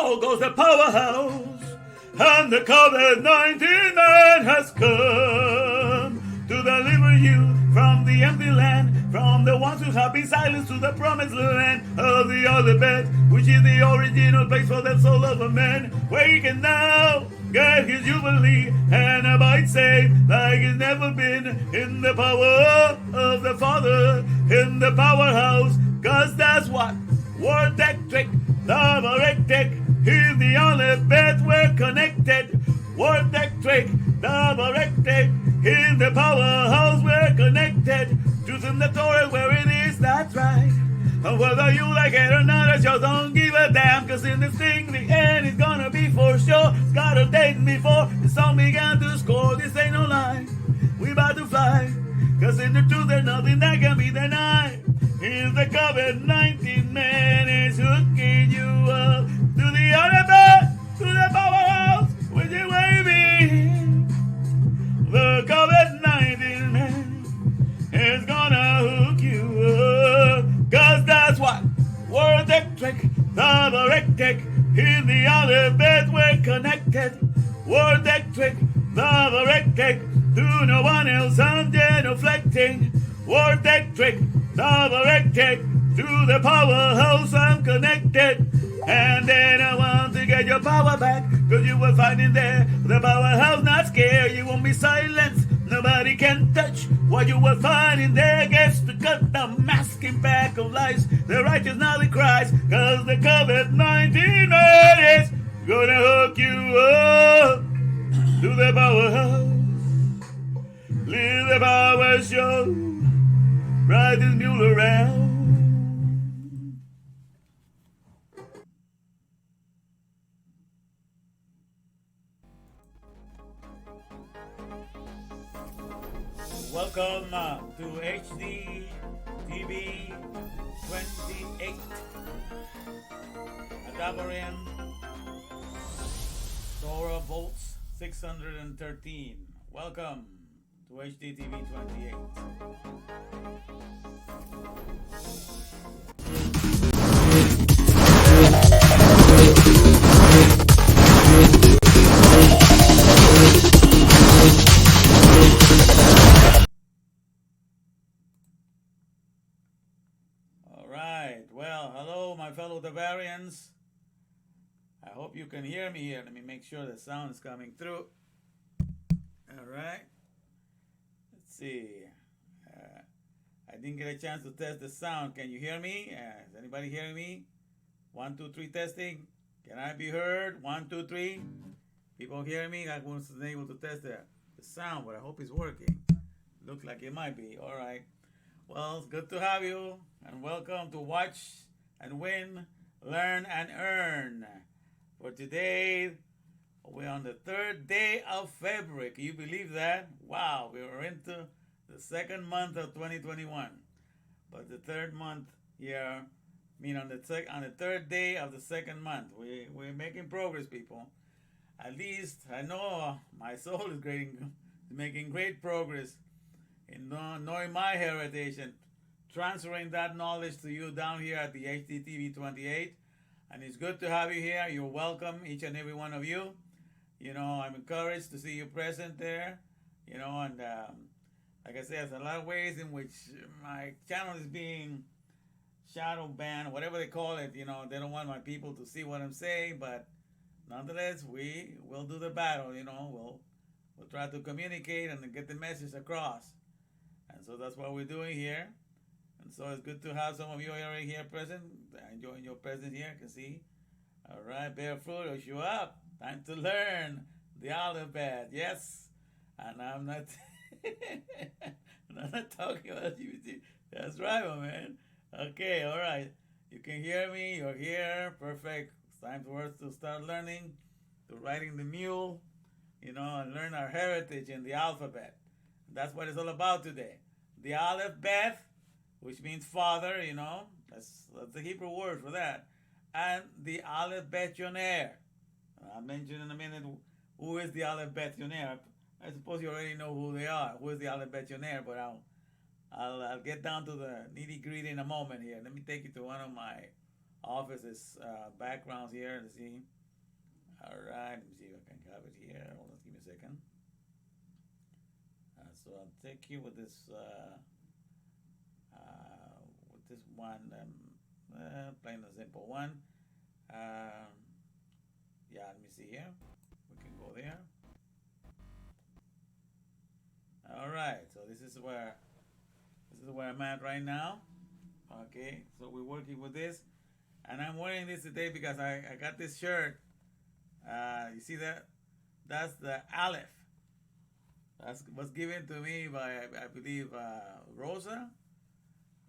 Now goes the powerhouse, and the COVID-19-MAN has come to deliver you from the empty land, from the ones who have been silenced to the promised land of the Alefbet, which is the original place for the soul of a man, where he can now get his jubilee and abide safe like he's never been, in the power of the Father, in the powerhouse, cause that's what word trick, the in the Alefbet we're connected. Word trick, the in the powerhouse we're connected. Truth in the Torah where it is, that's right. And whether you like it or not, I just don't give a damn. Cause in this thing, the end is gonna be for sure. It's got a date before the song began to score. This ain't no lie, we about to fly. Cause in the truth there's nothing that can be denied. Here's the COVID-19-MAN is hooking you up to the Adonai, to the powerhouse with your waving. The COVID-19-MAN is gonna hook you up, cause that's what word trick, the in the Alefbet we're connected. Word trick, the to no one else I'm genuflecting. Word trick, the to the powerhouse I'm connected. And then I want to get your power back, cause you will find in there the powerhouse not scared. You won't be silenced, nobody can touch what you will find in there. Gets to cut the masking back of lies, the righteous now they cries, cause the COVID-19-MAN is gonna hook you up to the powerhouse. Leave the power show, ride this mule around. Welcome to HD TV 28 HaDavarim Torah volts 613. Welcome to HD TV 28. Well, hello, my fellow Davarians. I hope you can hear me here. Let me make sure the sound is coming through. All right. Let's see. I didn't get a chance to test the sound. Can you hear me? Is anybody hearing me? 1, 2, 3 testing. Can I be heard? 1, 2, 3. People hearing me? I wasn't able to test the sound, but I hope it's working. Looks like it might be. All right. Well, it's good to have you, and welcome to Watch and Win, Learn and Earn. For today, we're on the 3rd day of February. Can you believe that? Wow, we were into the 2nd month of 2021. But the 3rd month here, I mean on the 3rd day of the 2nd month. We're making progress, people. At least I know my soul is making great progress in knowing my heritage and transferring that knowledge to you down here at the HDTV 28. And it's good to have you here. You're welcome, each and every one of you. You know, I'm encouraged to see you present there. You know, and like I said, there's a lot of ways in which my channel is being shadow banned, whatever they call it. You know, they don't want my people to see what I'm saying, but nonetheless, we will do the battle. You know, we'll try to communicate and get the message across. And so that's what we're doing here. And so it's good to have some of you already here present. Enjoying your presence here, I can see. All right, Barefoot, will show up. Time to learn the Alefbet. Yes. And I'm not, I'm not talking about you. That's right, my man. Okay, all right. You can hear me. You're here. Perfect. It's time for us to start learning, to riding the mule, you know, and learn our heritage in the alphabet. That's what it's all about today. The Alefbet, which means father, you know, that's the Hebrew word for that. And the Alefbetionaire. I'll mention in a minute who is the Alefbetionaire. I suppose you already know who they are. Who is the Alefbetionaire? But I'll get down to the nitty gritty in a moment here. Let me take you to one of my office's backgrounds here to see. All right, let me see if I can have it here. Hold on, give me a second. So I'll take you with this one, plain and simple one. Yeah, let me see here. We can go there. All right, so this is where I'm at right now. Okay, so we're working with this, and I'm wearing this today because I got this shirt. You see that? That's the Aleph. That was given to me by, I believe, Rosa.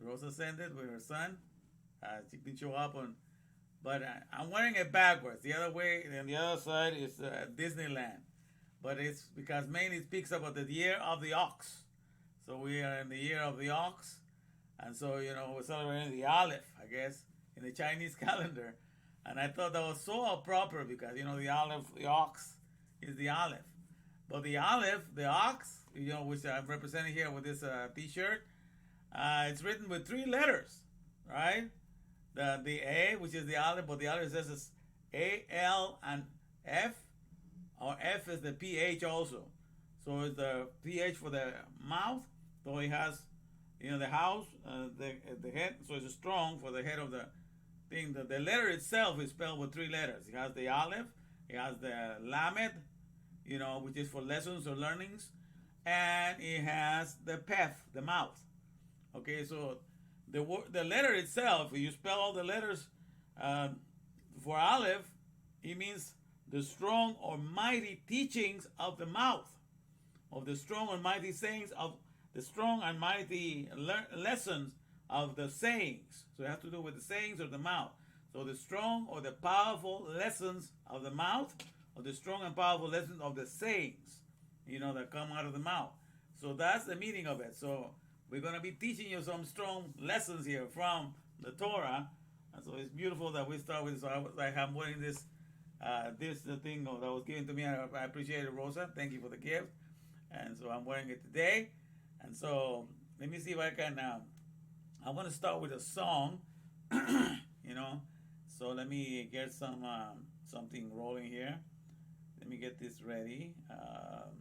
Rosa sent it with her son. She didn't show up on, but I'm wearing it backwards. The other way, and the other side is Disneyland. But it's because mainly it speaks about the year of the ox. So we are in the year of the ox. And so, we're celebrating the Aleph, I guess, in the Chinese calendar. And I thought that was so proper because, the Aleph, the ox is the Aleph. But the Aleph, the ox, which I'm representing here with this t-shirt, it's written with 3 letters, right? The A, which is the Aleph, but the Aleph says it's A, L, and F. Or F is the PH also. So it's the PH for the mouth. So it has, the house, the head. So it's strong for the head of the thing. The letter itself is spelled with 3 letters. It has the Aleph. It has the Lamed, which is for lessons or learnings. And it has the Pef, the mouth. Okay, so the letter itself, if you spell all the letters for Aleph, it means the strong or mighty teachings of the mouth, of the strong and mighty sayings of the strong and mighty lessons of the sayings. So it has to do with the sayings of the mouth. So the strong or the powerful lessons of the mouth, or the strong and powerful lessons of the sayings, that come out of the mouth. So that's the meaning of it. So we're going to be teaching you some strong lessons here from the Torah. And so it's beautiful that we start with. So I'm wearing this thing that was given to me. I appreciate it, Rosa. Thank you for the gift. And so I'm wearing it today. And so let me see if I can. I want to start with a song. So let me get something rolling here. Let me get this ready. Let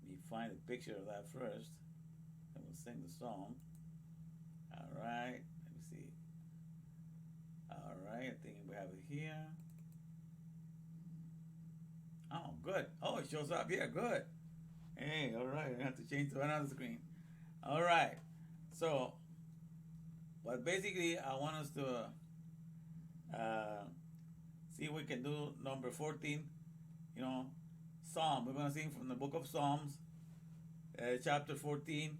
me find a picture of that first. Then we'll sing the song. All right. Let me see. All right. I think we have it here. Oh, good. Oh, it shows up here. Good. Hey, all right. I have to change to another screen. All right. So, but basically, I want us to see if we can do number 14, Psalm. We're going to sing from the book of Psalms, chapter 14.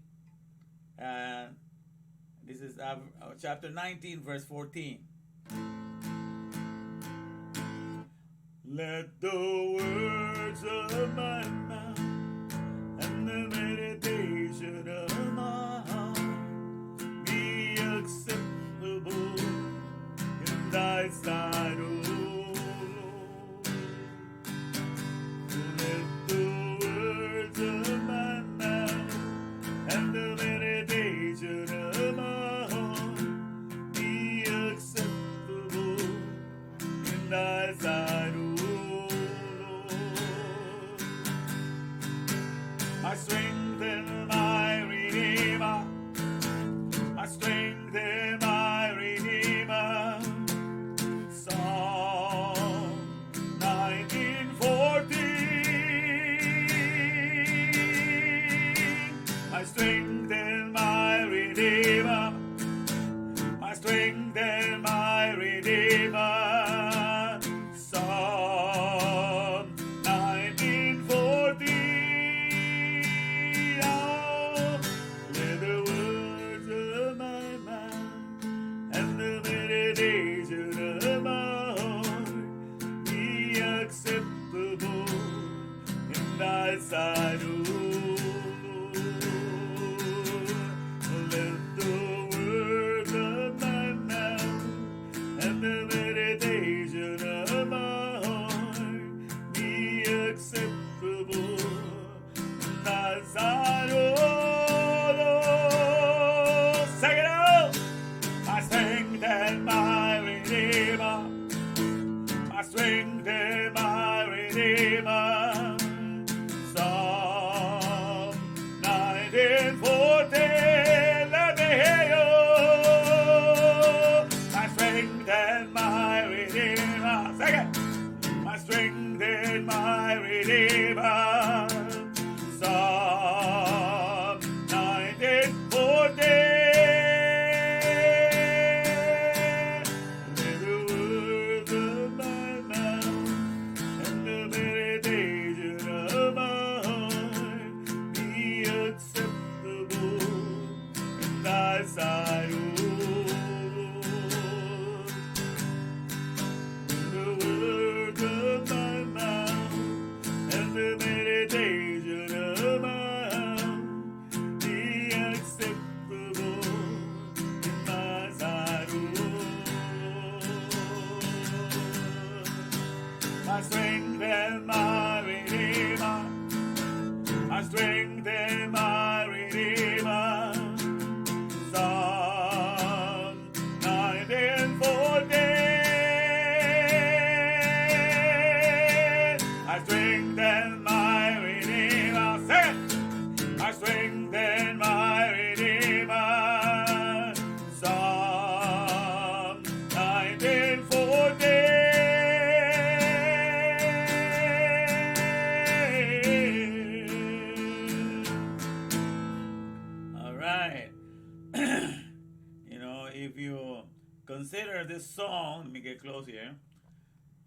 And this is chapter 19, verse 14. Let the words of my mouth and the meditation of my heart be acceptable in thy sight, O Lord. Let the words of my mouth and the meditation of my heart be acceptable in thy sight, O Lord. My strength and my redeemer, my strength and my redeemer. Psalm 19:14. My strength and my redeemer, my strength and my redeemer. Psalm 19:14. Oh, let the words of my mouth and the meditation of my heart be acceptable in thy sight, O Lord. My strength and my redeemer, my strength and my redeemer. Psalm 19:14. My strength and my redeemer. Say it. My strength and my redeemer. Psalm 19:14. If you consider this song, let me get close here,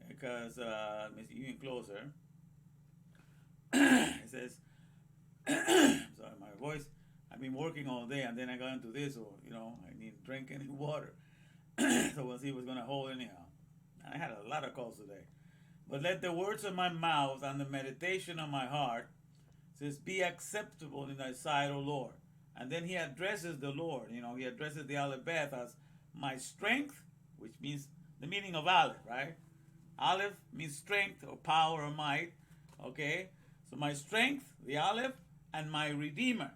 because let me see, even closer. It says, sorry, my voice, I've been working all day, and then I got into this, or, I need to drink any water. So we'll see what's going to hold anyhow. I had a lot of calls today. But let the words of my mouth and the meditation of my heart, says, be acceptable in thy sight, O Lord. And then he addresses the Lord. He addresses the Alefbet as my strength, which means the meaning of Aleph, right? Aleph means strength or power or might. Okay? So my strength, the Aleph, and my Redeemer.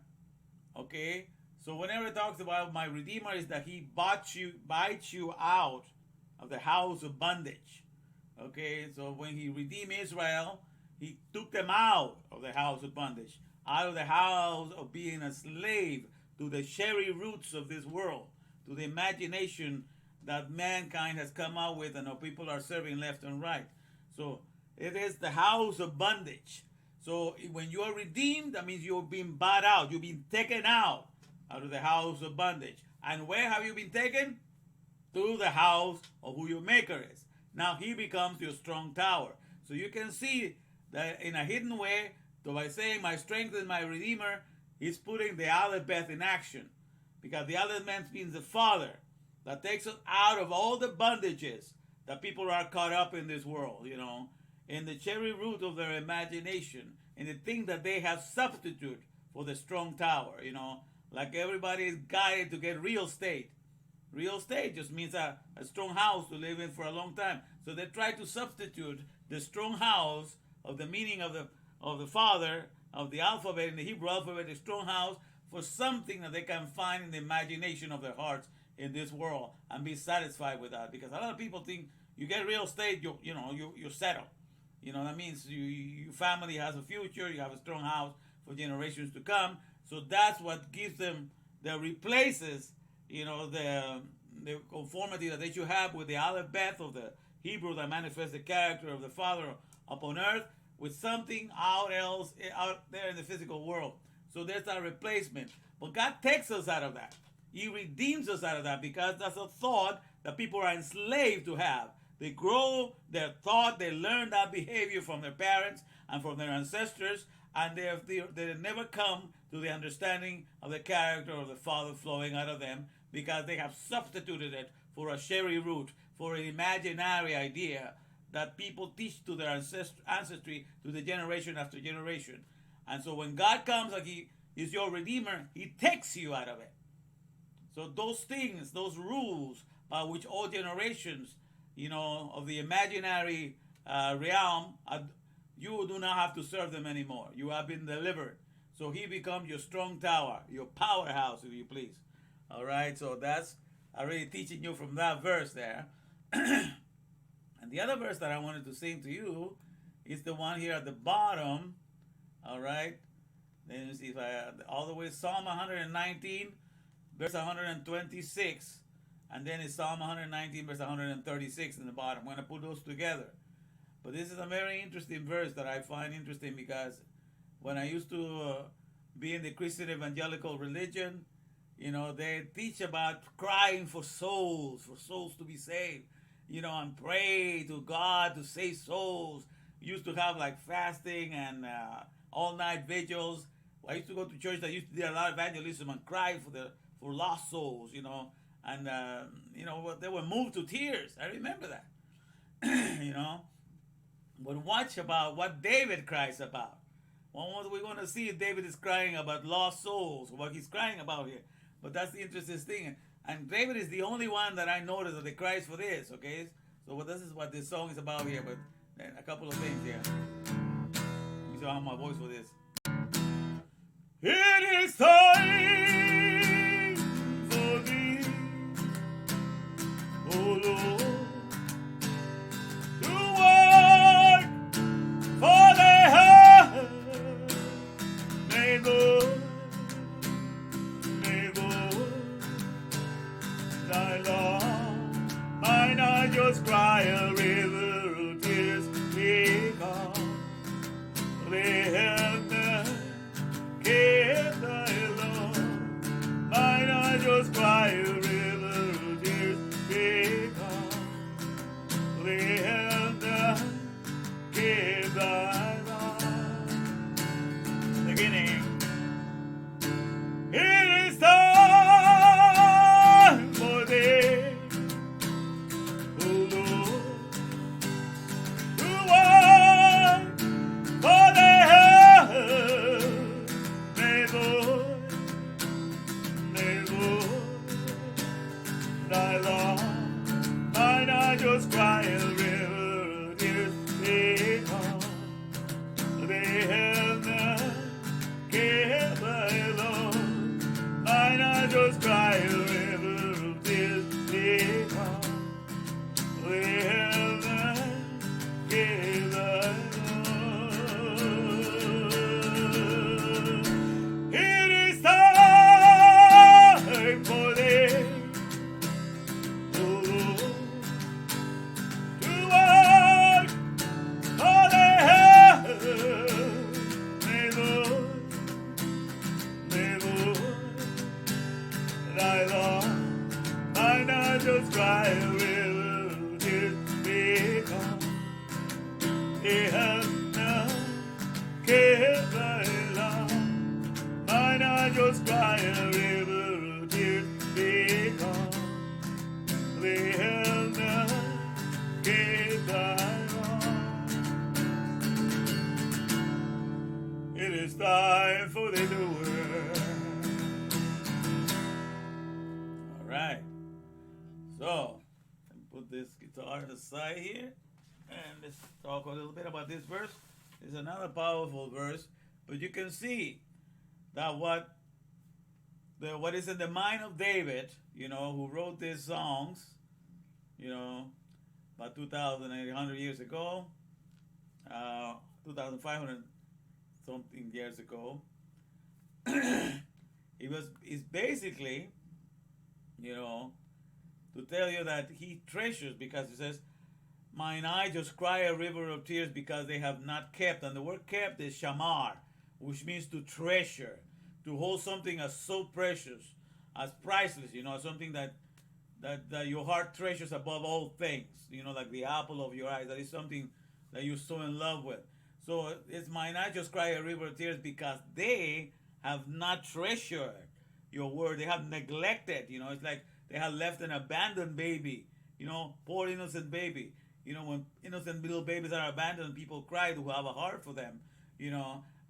Okay? So whenever it talks about my Redeemer, is that he bites you out of the house of bondage. Okay? So when he redeemed Israel, he took them out of the house of bondage, out of the house of being a slave to the cherry roots of this world, to the imagination that mankind has come out with and our people are serving left and right. So it is the house of bondage. So when you are redeemed, that means you've been bought out. You've been taken out of the house of bondage. And where have you been taken? To the house of who your maker is. Now he becomes your strong tower. So you can see that in a hidden way, so by saying my strength is my redeemer, he's putting the Alefbet in action. Because the Alefbet means the Father that takes us out of all the bondages that people are caught up in this world, in the cherry root of their imagination, in the thing that they have substituted for the strong tower, like everybody is guided to get real estate. Real estate just means a strong house to live in for a long time. So they try to substitute the strong house of the meaning of the Father, of the alphabet, in the Hebrew alphabet, the strong house, for something that they can find in the imagination of their hearts in this world and be satisfied with that. Because a lot of people think you get real estate, you're settled. That means your family has a future, you have a strong house for generations to come. So that's what gives them, that replaces, the conformity that they should have with the Alefbet of the Hebrew that manifests the character of the Father upon earth, with something out there in the physical world. So there's a replacement. But God takes us out of that. He redeems us out of that, because that's a thought that people are enslaved to have. They grow their thought, they learn that behavior from their parents and from their ancestors, and they never come to the understanding of the character of the Father flowing out of them, because they have substituted it for a cherry root, for an imaginary idea that people teach to their ancestry, to the generation after generation. And so when God comes, like he is your Redeemer, he takes you out of it. So those things, those rules by which all generations, of the imaginary realm, you do not have to serve them anymore. You have been delivered. So he becomes your strong tower, your powerhouse, if you please. All right, so that's already teaching you from that verse there. And the other verse that I wanted to sing to you is the one here at the bottom. All right. Then you see if all the way Psalm 119, verse 126, and then it's Psalm 119, verse 136 in the bottom. I'm going to put those together. But this is a very interesting verse that I find interesting, because when I used to be in the Christian evangelical religion, they teach about crying for souls to be saved. And pray to God to save souls. We used to have like fasting and all-night vigils. I used to go to church that used to do a lot of evangelism and cry for lost souls, and they were moved to tears. I remember that, But watch about what David cries about. Well, we're going to see if David is crying about lost souls, what he's crying about here. But that's the interesting thing. And David is the only one that I noticed that he cries for this, okay? So this is what this song is about here, but a couple of things here. Let me see how my voice for this. It is time for thee, oh Lord, to work for the heart. Thy Lord, mine I just cry a river of tears because they have not kept thy Lord. Mine I just cry a river of tears because they have not kept thy Lord. Beginning. It is time for thee, O Lord, to work for the heart. May Lord, thy Lord, mine I just cry a river of tears because they have not kept thy Lord. Mine I just cry a river of tears because they have not kept thy Lord. It is time for thee, O Lord, to work for the heart. May Lord, thy Lord, mine I just cry a river of tears because they have not kept thy Lord. Mine I just cry a river of tears because they have not kept thy Lord. It is time for the new world. Right. So, put this guitar aside here, and let's talk a little bit about this verse. It's another powerful verse, but you can see that what is in the mind of David, who wrote these songs, about 2,800 years ago, 2,500 something years ago. It's basically, to tell you that he treasures, because he says, mine eye just cry a river of tears because they have not kept. And the word kept is shamar, which means to treasure, to hold something as so precious, as priceless, something that your heart treasures above all things, like the apple of your eye. That is something that you're so in love with. So it's mine eye just cry a river of tears because they have not treasured your word. They have neglected, it's like they have left an abandoned baby, poor innocent baby. When innocent little babies are abandoned, people cry to have a heart for them,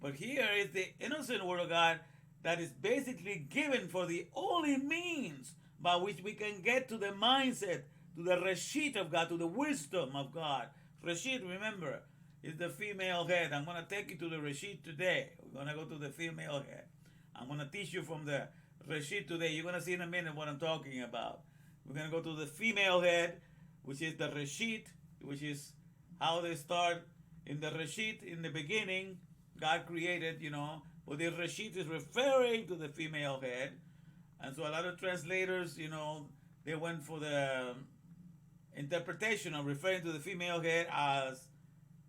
But here is the innocent word of God that is basically given for the only means by which we can get to the mindset, to the reshit of God, to the wisdom of God. Reshit, remember, is the female head. I'm going to take you to the reshit today. We're going to go to the female head. I'm going to teach you from the reshit today. You're going to see in a minute what I'm talking about. We're going to go to the female head, which is the reshit, which is how they start in the reshit. In the beginning, God created, but the reshit is referring to the female head. And so a lot of translators, they went for the interpretation of referring to the female head as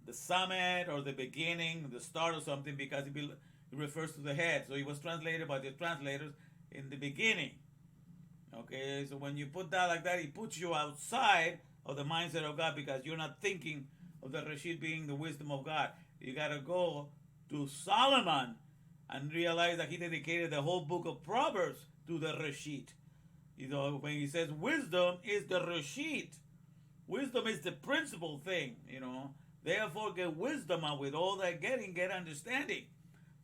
the summit or the beginning, the start or something, because it refers to the head. So it was translated by the translators in the beginning. Okay, so when you put that like that, it puts you outside of the mindset of God, because you're not thinking of the Reshit being the wisdom of God. You got to go to Solomon and realize that he dedicated the whole book of Proverbs to the Reshit. You know, when he says wisdom is the Reshit, wisdom is the principal thing, you know. Therefore, get wisdom, and with all that getting, get understanding.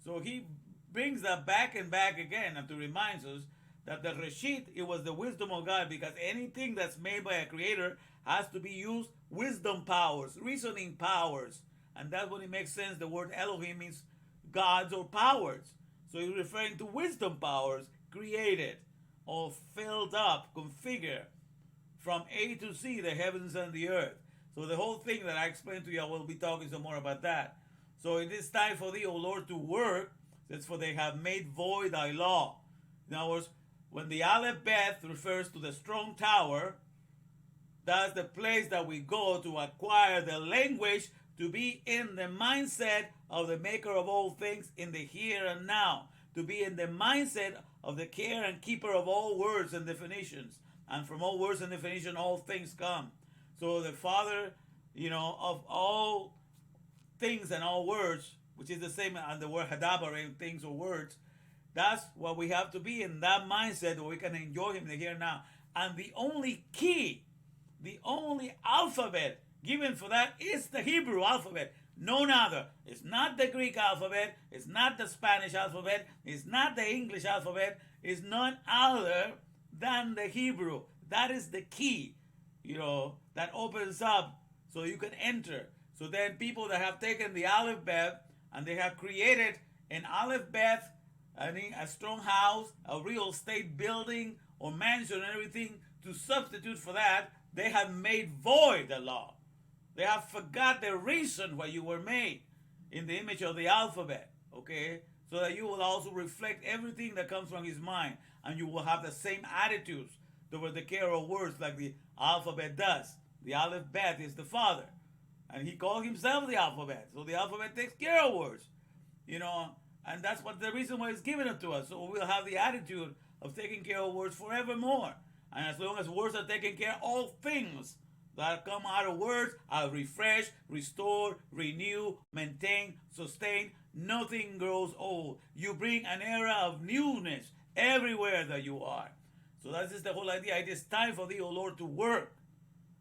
So he brings that back and back again, and to remind us that the Reshit, it was the wisdom of God, because anything that's made by a creator has to be used wisdom powers, reasoning powers. And that's when it makes sense. The word Elohim means gods or powers. So he's referring to wisdom powers created or filled up, configured from A to Z, the heavens and the earth. So the whole thing that I explained to you, I will be talking some more about that. So it is time for thee, O Lord, to work. That's for they have made void thy law. In other words, when the Alefbet refers to the strong tower, that's the place that we go to acquire the language to be in the mindset of the maker of all things in the here and now. To be in the mindset of the care and keeper of all words and definitions. And from all words and definition, all things come. So the Father, you know, of all things and all words, which is the same as the word HaDavarim, things or words, that's what we have to be in that mindset where we can enjoy him in the here and now. And the only key, the only alphabet given for that is the Hebrew alphabet. None other. It's not the Greek alphabet. It's not the Spanish alphabet. It's not the English alphabet. It's none other than the Hebrew. That is the key, you know, that opens up so you can enter. So then people that have taken the Alefbet and they have created an Alefbet, I mean, a strong house, a real estate building or mansion and everything to substitute for that, they have made void the law. They have forgot the reason why you were made in the image of the alphabet, okay? So that you will also reflect everything that comes from his mind, and you will have the same attitudes toward the care of words like the alphabet does. The Alefbet is the Father, and he called himself the alphabet. So the alphabet takes care of words, you know, and that's what the reason why it's given it to us. So we'll have the attitude of taking care of words forevermore. And as long as words are taken care of, all things that come out of words are refreshed, restored, renew, maintain, sustain. Nothing grows old. You bring an era of newness everywhere that you are. So that's just the whole idea. It is time for thee, O Lord, to work.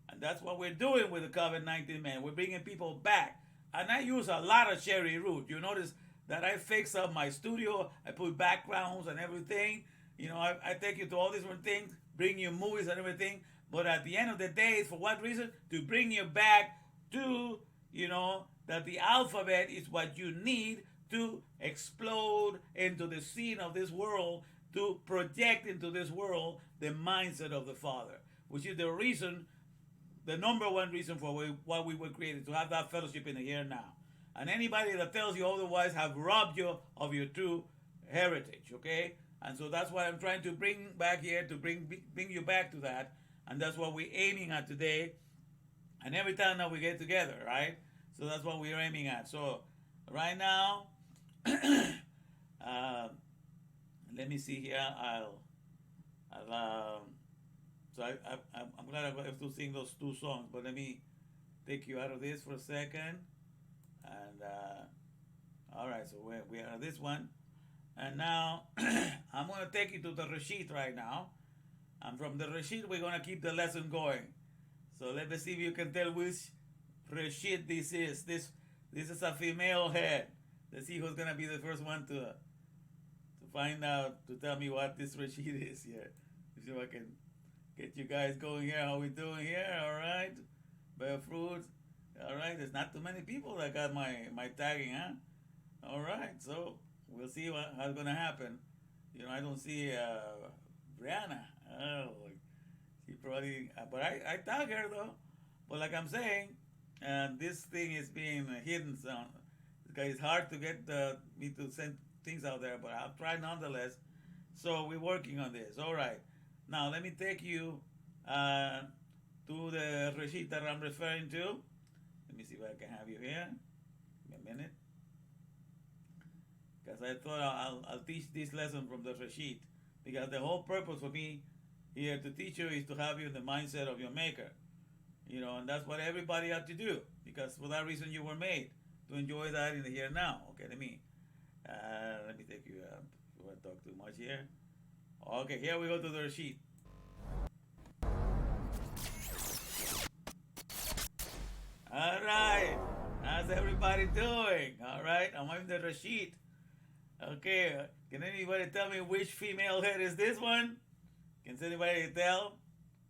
And that's what we're doing with the COVID-19-MAN. We're bringing people back. And I use a lot of cherry root. You notice that I fix up my studio. I put backgrounds and everything. You know, I take you to all these different things, bring you movies and everything. But at the end of the day, for what reason? To bring you back to, you know, that the alphabet is what you need to explode into the scene of this world, to project into this world the mindset of the Father, which is the reason, the number one reason for why we were created, to have that fellowship in the here and now. And anybody that tells you otherwise have robbed you of your true heritage, okay? And so that's what I'm trying to bring back here, to bring you back to that. And that's what we're aiming at today. And every time that we get together, right? So that's what we're aiming at. So right now, let me see here. I'm glad I have to sing those two songs, but let me take you out of this for a second. And all right, so we are this one. And now I'm going to take you to the Reshit right now. And from the Reshit, we're going to keep the lesson going. So let me see if you can tell which Reshit this is. This is a female head. Let's see who's going to be the first one to find out, to tell me what this Reshit is here. See if I can get you guys going here. How we doing here? All right. Bear fruit. All right. There's not too many people that got my tagging, huh? All right. So we'll see how's going to happen. You know, I don't see Brianna. Oh, she probably, but I tag her though. But like I'm saying, this thing is being hidden. So it's hard to get me to send things out there, but I'll try nonetheless. So we're working on this. All right. Now let me take you to the Reshit that I'm referring to. Let me see if I can have you here. Give me a minute. Because I thought I'll teach this lesson from the Reshit. Because the whole purpose for me here to teach you is to have you in the mindset of your maker. You know, and that's what everybody had to do. Because for that reason you were made. To enjoy that in the here and now. Okay, let me Let me take you. You want to talk too much here? Okay, here we go to the Rashid. All right. How's everybody doing? All right. I'm the Rashid. Okay. Can anybody tell me which female head is this one? Can anybody tell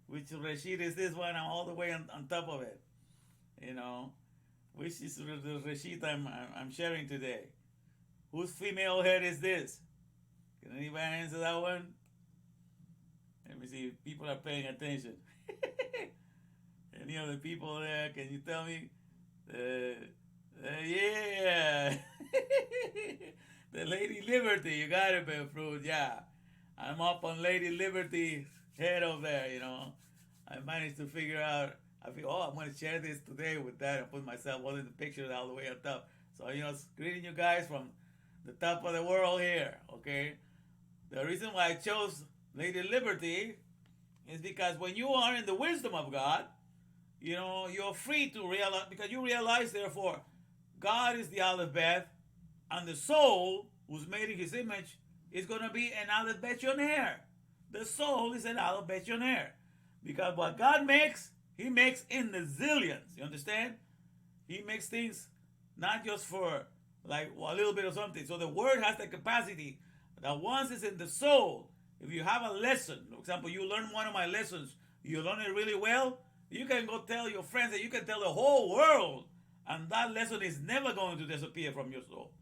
which Rashid is this one? I'm all the way on top of it. You know, which is the Rashid I'm sharing today? Whose female head is this? Can anybody answer that one? Let me see if people are paying attention. Any other people there? Can you tell me? Yeah. The Lady Liberty. You got it, man, Fruit. Yeah. I'm up on Lady Liberty's head over there, you know. I managed to figure out, I feel, I'm going to share this today with that and put myself all in the picture all the way on top. So, you know, greeting you guys from the top of the world here, okay? The reason why I chose Lady Liberty is because when you are in the wisdom of God, you know, you're free to realize, because you realize, therefore, God is the Alefbet, and the soul, who's made in his image, is going to be an Alefbetionaire. The soul is an Alefbetionaire. Because what God makes, he makes in the zillions. You understand? He makes things not just for like a little bit of something. So the word has the capacity that once it's in the soul, if you have a lesson, for example, you learn one of my lessons, you learn it really well, you can go tell your friends, and you can tell the whole world, and that lesson is never going to disappear from your soul.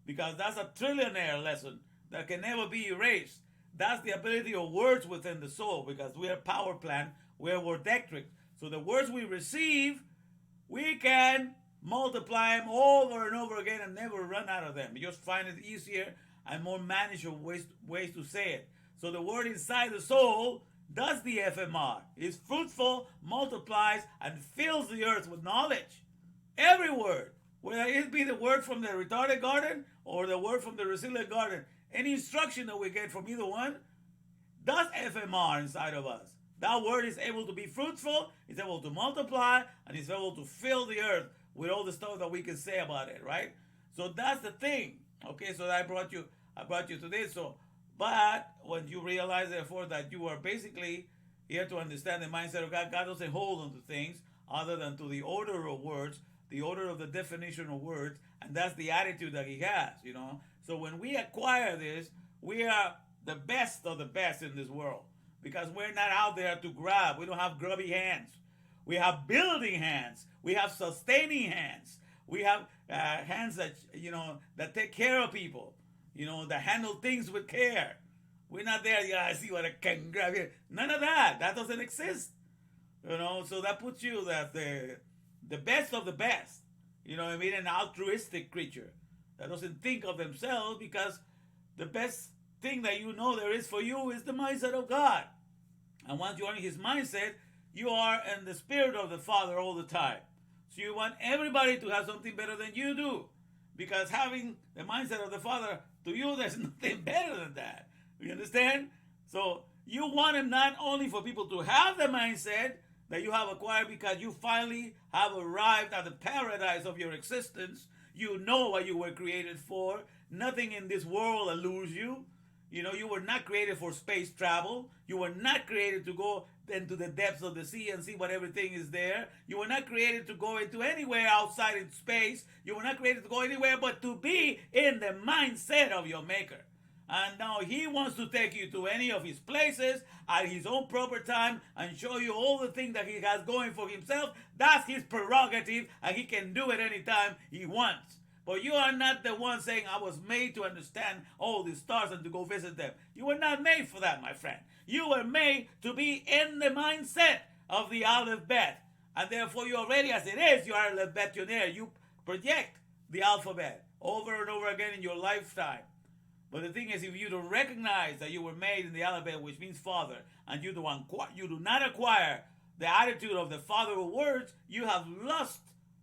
Because that's a trillionaire lesson that can never be erased. That's the ability of words within the soul, because we're a power plant, we're wordectric. So the words we receive, we can multiply them over and over again and never run out of them. You just find it easier and more manageable ways to say it. So the word inside the soul does the FMR. It's fruitful, multiplies, and fills the earth with knowledge. Every word, whether it be the word from the retarded garden or the word from the resilient garden, any instruction that we get from either one does FMR inside of us. That word is able to be fruitful, it's able to multiply, and it's able to fill the earth with all the stuff that we can say about it, right? So that's the thing. Okay, so I brought you to this. So, but when you realize, therefore, that you are basically here to understand the mindset of God, God doesn't hold on to things other than to the order of words, the order of the definition of words, and that's the attitude that he has, you know. So when we acquire this, we are the best of the best in this world, because we're not out there to grab. We don't have grubby hands. We have building hands. We have sustaining hands. We have hands that, you know, that take care of people, you know, that handle things with care. We're not there, yeah, I see what I can grab here. None of that. That doesn't exist. You know, so that puts you as the best of the best. You know what I mean? An altruistic creature that doesn't think of themselves, because the best thing that you know there is for you is the mindset of God. And once you're in his mindset, you are in the spirit of the Father all the time. So you want everybody to have something better than you do, because having the mindset of the Father, to you, there's nothing better than that. You understand? So you want him not only for people to have the mindset that you have acquired, because you finally have arrived at the paradise of your existence. You know what you were created for. Nothing in this world allures you. You know, you were not created for space travel. You were not created to go into the depths of the sea and see what everything is there. You were not created to go into anywhere outside in space. You were not created to go anywhere but to be in the mindset of your Maker. And now he wants to take you to any of his places at his own proper time and show you all the things that he has going for himself. That's his prerogative, and he can do it anytime he wants. But you are not the one saying, I was made to understand all these stars and to go visit them. You were not made for that, my friend. You were made to be in the mindset of the Alefbet. And therefore, you already, as it is, you are Alefbetionaire. You project the alphabet over and over again in your lifetime. But the thing is, if you don't recognize that you were made in the Alefbet, which means Father, and you do not acquire the attitude of the Father of words, you have lost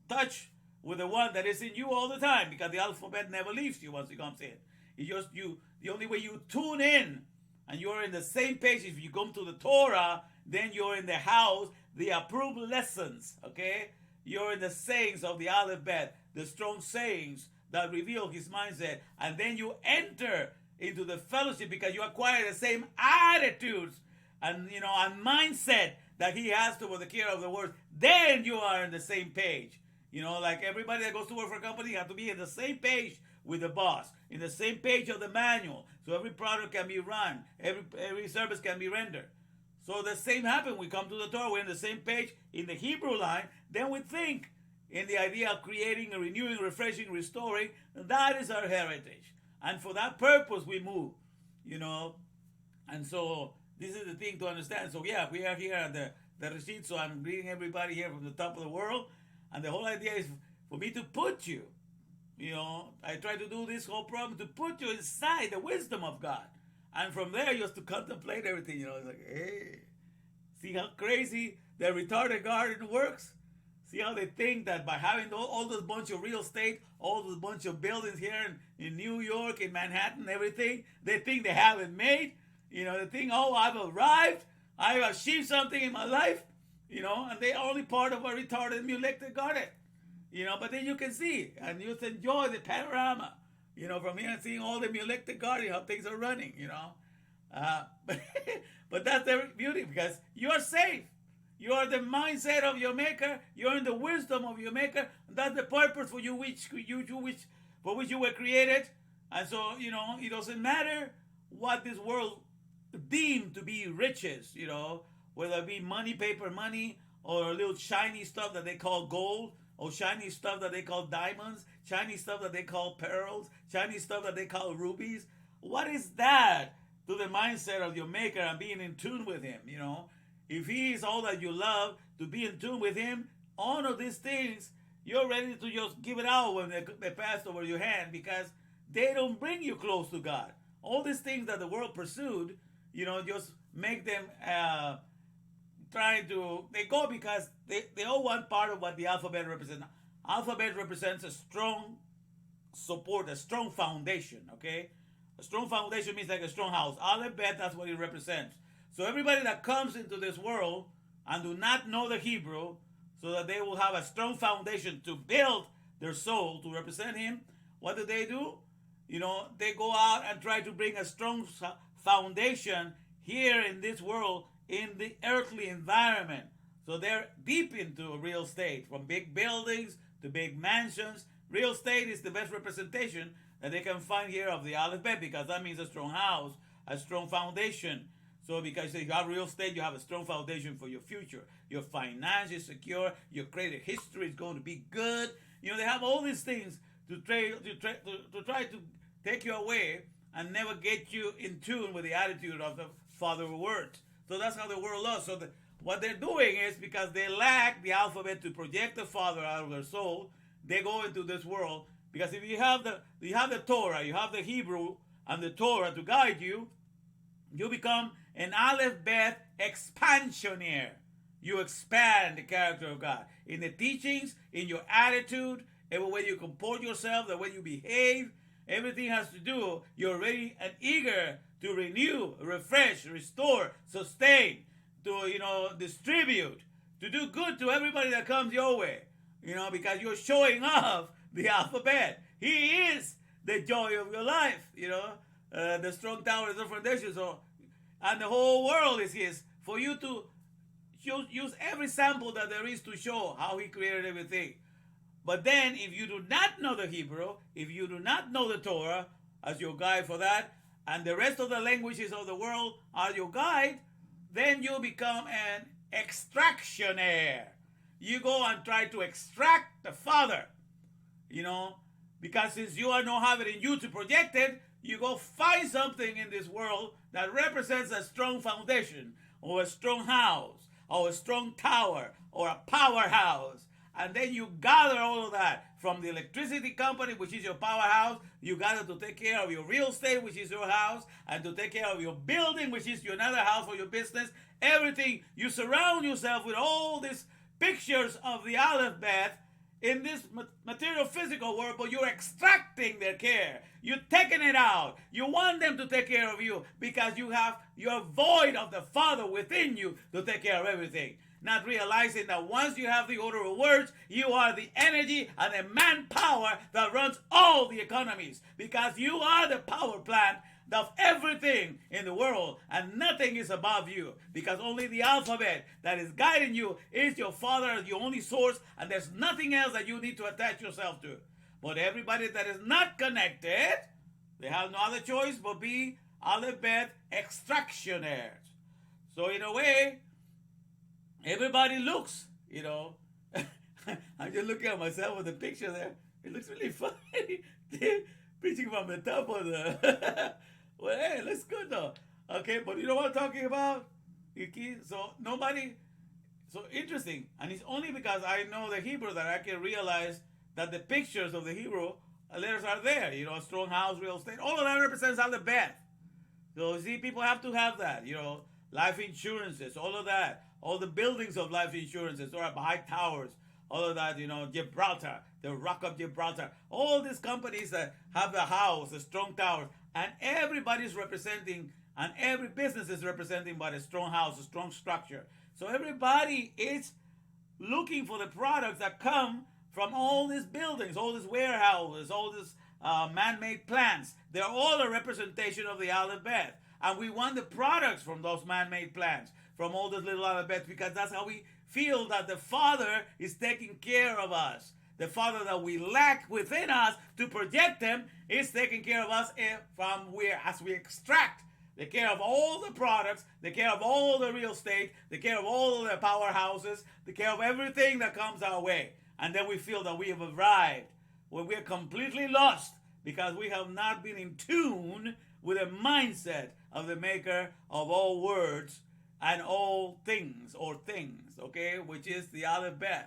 touch with the one that is in you all the time, because the alphabet never leaves you once it comes in. It's just you. The only way you tune in, and you're in the same page, if you come to the Torah, then you're in the house, the approved lessons, okay? You're in the sayings of the Alefbet, the strong sayings, that reveal his mindset. And then you enter into the fellowship because you acquire the same attitudes and and mindset that he has toward the care of the world. Then you are on the same page. Like everybody that goes to work for a company have to be in the same page with the boss, in the same page of the manual, so every product can be run, every service can be rendered. So the same happens. We come to the Torah, we're in the same page in the Hebrew line, then we think in the idea of creating, renewing, refreshing, restoring. That is our heritage. And for that purpose we move, And so this is the thing to understand. So yeah, we are here at the retreat, so I'm greeting everybody here from the top of the world. And the whole idea is for me to put you, I try to do this whole program to put you inside the wisdom of God. And from there, you have to contemplate everything. It's like, hey, see how crazy the retarded garden works? See how they think that by having all this bunch of real estate, all this bunch of buildings here in New York, in Manhattan, everything, they think they have it made. They think, oh, I've arrived, I've achieved something in my life, and they are only part of a retarded mulected garden. But then you can see, and you enjoy the panorama, from here and seeing all the mulected garden, how things are running, But that's the beauty, because you are safe. You are the mindset of your Maker. You are in the wisdom of your Maker. That's the purpose for you, for which you were created. And so, it doesn't matter what this world deemed to be riches, whether it be money, paper money, or a little shiny stuff that they call gold, or shiny stuff that they call diamonds, shiny stuff that they call pearls, shiny stuff that they call rubies. What is that to the mindset of your Maker and being in tune with him, If he is all that you love, to be in tune with him, honor these things, you're ready to just give it out when they pass over your hand, because they don't bring you close to God. All these things that the world pursued, just make them they go because they all want part of what the alphabet represents. Alphabet represents a strong support, a strong foundation, okay? A strong foundation means like a strong house. Alefbet, that's what it represents. So everybody that comes into this world and do not know the Hebrew, so that they will have a strong foundation to build their soul to represent him, what do? They go out and try to bring a strong foundation here in this world, in the earthly environment. So they're deep into real estate, from big buildings to big mansions. Real estate is the best representation that they can find here of the Alefbet, because that means a strong house, a strong foundation. So because you have real estate, you have a strong foundation for your future. Your finance is secure. Your credit history is going to be good. They have all these things to try to take you away and never get you in tune with the attitude of the Father of Words. So that's how the world loves. So what they're doing is, because they lack the alphabet to project the Father out of their soul, they go into this world. Because if you have the Torah, you have the Hebrew and the Torah to guide you, you become an Alefbet expansionaire. You expand the character of God in the teachings, in your attitude, every way you comport yourself, the way you behave. Everything has to do. You're ready and eager to renew, refresh, restore, sustain, to distribute, to do good to everybody that comes your way. Because you're showing off the alphabet. He is the joy of your life. The strong tower is the foundation. So, and the whole world is his. For you to use every sample that there is to show how he created everything. But then, if you do not know the Hebrew, if you do not know the Torah as your guide for that, and the rest of the languages of the world are your guide, then you become an extractionaire. You go and try to extract the Father, because since you don't have it in you to project it, you go find something in this world that represents a strong foundation, or a strong house, or a strong tower, or a powerhouse. And then you gather all of that from the electricity company, which is your powerhouse. You gather to take care of your real estate, which is your house, and to take care of your building, which is another house for your business. Everything. You surround yourself with all these pictures of the Alefbet in this material physical world, but you're extracting their care. You're taking it out. You want them to take care of you because you're void of the Father within you to take care of everything. not realizing that once you have the order of words, you are the energy and the manpower that runs all the economies, because you are the power plant of everything in the world, and nothing is above you, because only the alphabet that is guiding you is your Father, your only source, and there's nothing else that you need to attach yourself to. But everybody that is not connected, they have no other choice but be Alefbet extractionnaires. So in a way, everybody looks, I'm just looking at myself with the picture there. It looks really funny. Preaching from the top of the... Well, hey, it looks good though. Okay, but you know what I'm talking about? So nobody... So interesting. And it's only because I know the Hebrew that I can realize that the pictures of the Hebrew letters are there. Strong house, real estate. All of that represents Alefbet. So see, people have to have that. Life insurances, all of that. All the buildings of life insurances, or high towers, all of that, Gibraltar, the Rock of Gibraltar. All these companies that have the house, the strong towers, and everybody's representing, and every business is representing by a strong house, a strong structure. So everybody is looking for the products that come from all these buildings, all these warehouses, all these man-made plants. They're all a representation of the Alefbet. And we want the products from those man-made plants, from all those little Alefbets, because that's how we feel that the Father is taking care of us. The Father that we lack within us to project Him is taking care of us as we extract the care of all the products, the care of all the real estate, the care of all the powerhouses, the care of everything that comes our way. And then we feel that we have arrived when we're completely lost because we have not been in tune with the mindset of the maker of all words and all things, okay, which is the Alefbet.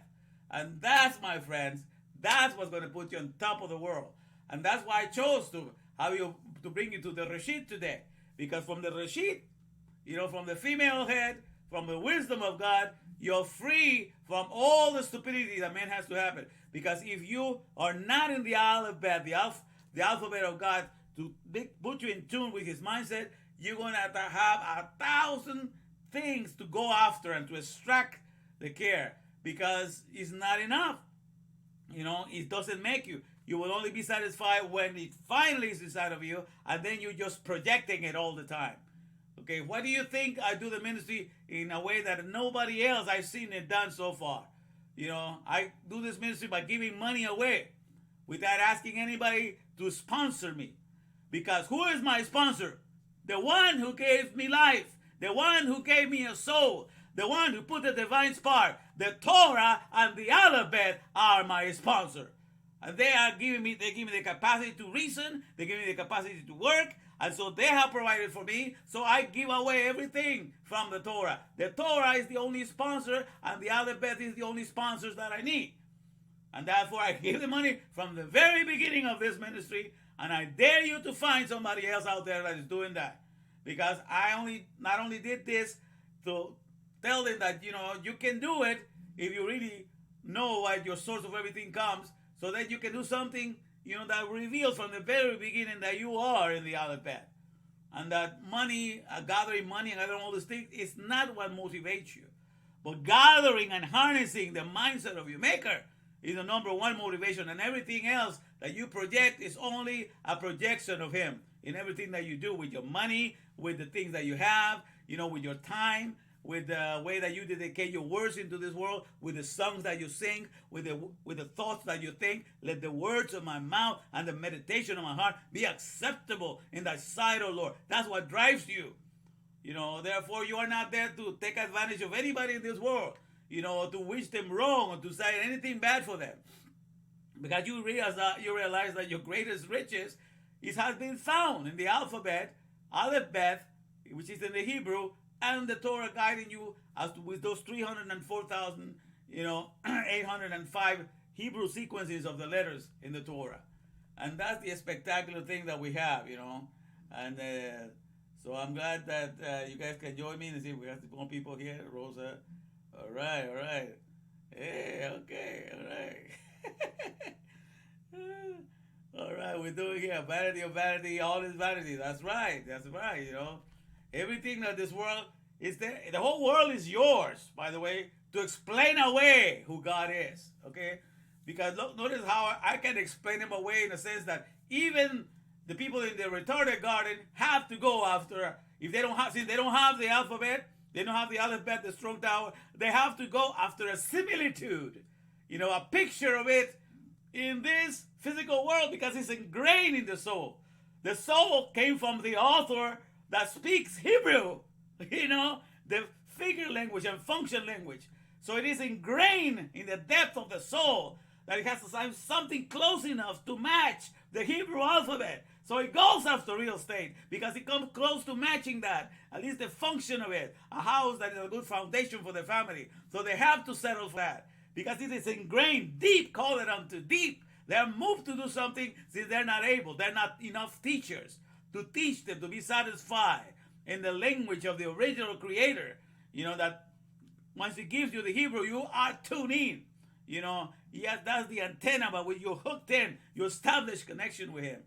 And that's, my friends, that's what's going to put you on top of the world. And that's why I chose to bring you to the Reshit today. Because from the Reshit, from the female head, from the wisdom of God, you're free from all the stupidity that man has to happen. Because if you are not in the Alefbet, the alphabet of God, to put you in tune with His mindset, you're going to have 1,000 things to go after and to extract the care. Because it's not enough. It doesn't make you. You will only be satisfied when it finally is inside of you, and then you're just projecting it all the time. Okay, what do you think I do the ministry in a way that nobody else I've seen it done so far? I do this ministry by giving money away without asking anybody to sponsor me. Because who is my sponsor? The one who gave me life. The one who gave me a soul. The one who put the divine spark. The Torah and the Alefbet are my sponsor. And they give me the capacity to reason. They give me the capacity to work. And so they have provided for me. So I give away everything from the Torah. The Torah is the only sponsor, and the Alefbet is the only sponsors that I need. And therefore I give the money from the very beginning of this ministry. And I dare you to find somebody else out there that is doing that. Because I not only did this to tell them that, you can do it if you really know why your source of everything comes, so that you can do something, that reveals from the very beginning that you are in the Alefbet. And that money, gathering money and gathering all these things is not what motivates you. But gathering and harnessing the mindset of your maker is the number one motivation. And everything else that you project is only a projection of Him in everything that you do, with your money, with the things that you have, with your time, with the way that you dedicate your words into this world, with the songs that you sing, with the thoughts that you think. Let the words of my mouth and the meditation of my heart be acceptable in thy sight, O Lord. That's what drives you. Therefore you are not there to take advantage of anybody in this world, or to wish them wrong or to say anything bad for them. Because you realize that your greatest riches has been found in the Alefbet, which is in the Hebrew, and the Torah guiding you with those 304,000, 805 Hebrew sequences of the letters in the Torah. And that's the spectacular thing that we have, And so I'm glad that you guys can join me and see if we have more people here. Rosa. All right. Hey, okay, all right. All right, we're doing here vanity of vanity, all is vanity. That's right. Everything that this world is there, the whole world is yours, by the way, to explain away who God is. Okay? Because look, notice how I can explain him away in the sense that even the people in the retarded garden have to go after, if they don't have, since they don't have the alphabet, they don't have the Alefbet, the strong tower, they have to go after a similitude, a picture of it in this physical world because it's ingrained in the soul. The soul came from the author that speaks Hebrew, the figure language and function language. So it is ingrained in the depth of the soul that it has to have something close enough to match the Hebrew alphabet. So it goes after real estate because it comes close to matching that, at least the function of it, a house that is a good foundation for the family. So they have to settle for that because it is ingrained deep, call it unto deep. They're moved to do something since they're not able. They're not enough teachers to teach them to be satisfied in the language of the original creator. That once he gives you the Hebrew, you are tuned in. Yes, that's the antenna by which you're hooked in. You establish connection with him.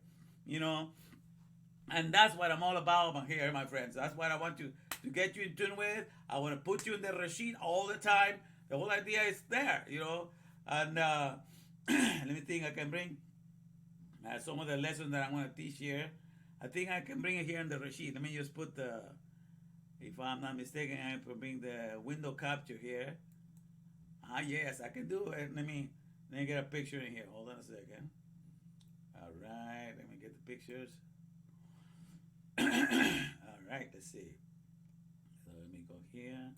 And that's what I'm all about here, my friends. That's what I want to get you in tune with. I want to put you in the Rashid all the time. The whole idea is there, And let me think, I can bring some of the lessons that I'm going to teach here. I think I can bring it here in the Rashid. Let me just put if I'm not mistaken, I can bring the window capture here. Yes, I can do it. Let me get a picture in here. Hold on a second. All right, let me get the pictures. All right, let's see. So let me go here.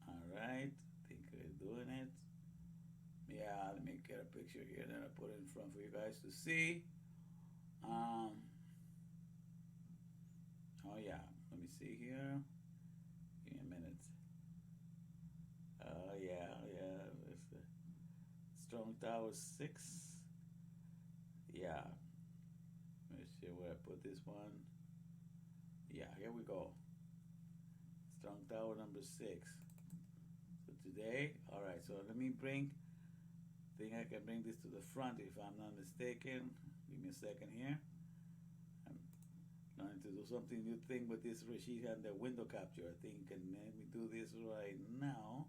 All right, I think we're doing it. Yeah, let me get a picture here. Then I put it in front for you guys to see. Oh yeah, let me see here. Give me a minute. Yeah. It's the Strong Tower 6. Yeah. Let me see where I put this one. Yeah, here we go. Strong Tower number 6. So today, all right. So let me think I can bring this to the front if I'm not mistaken. Give me a second here. I'm trying to do something new thing with this Rashid and the window capture. I think let me do this right now.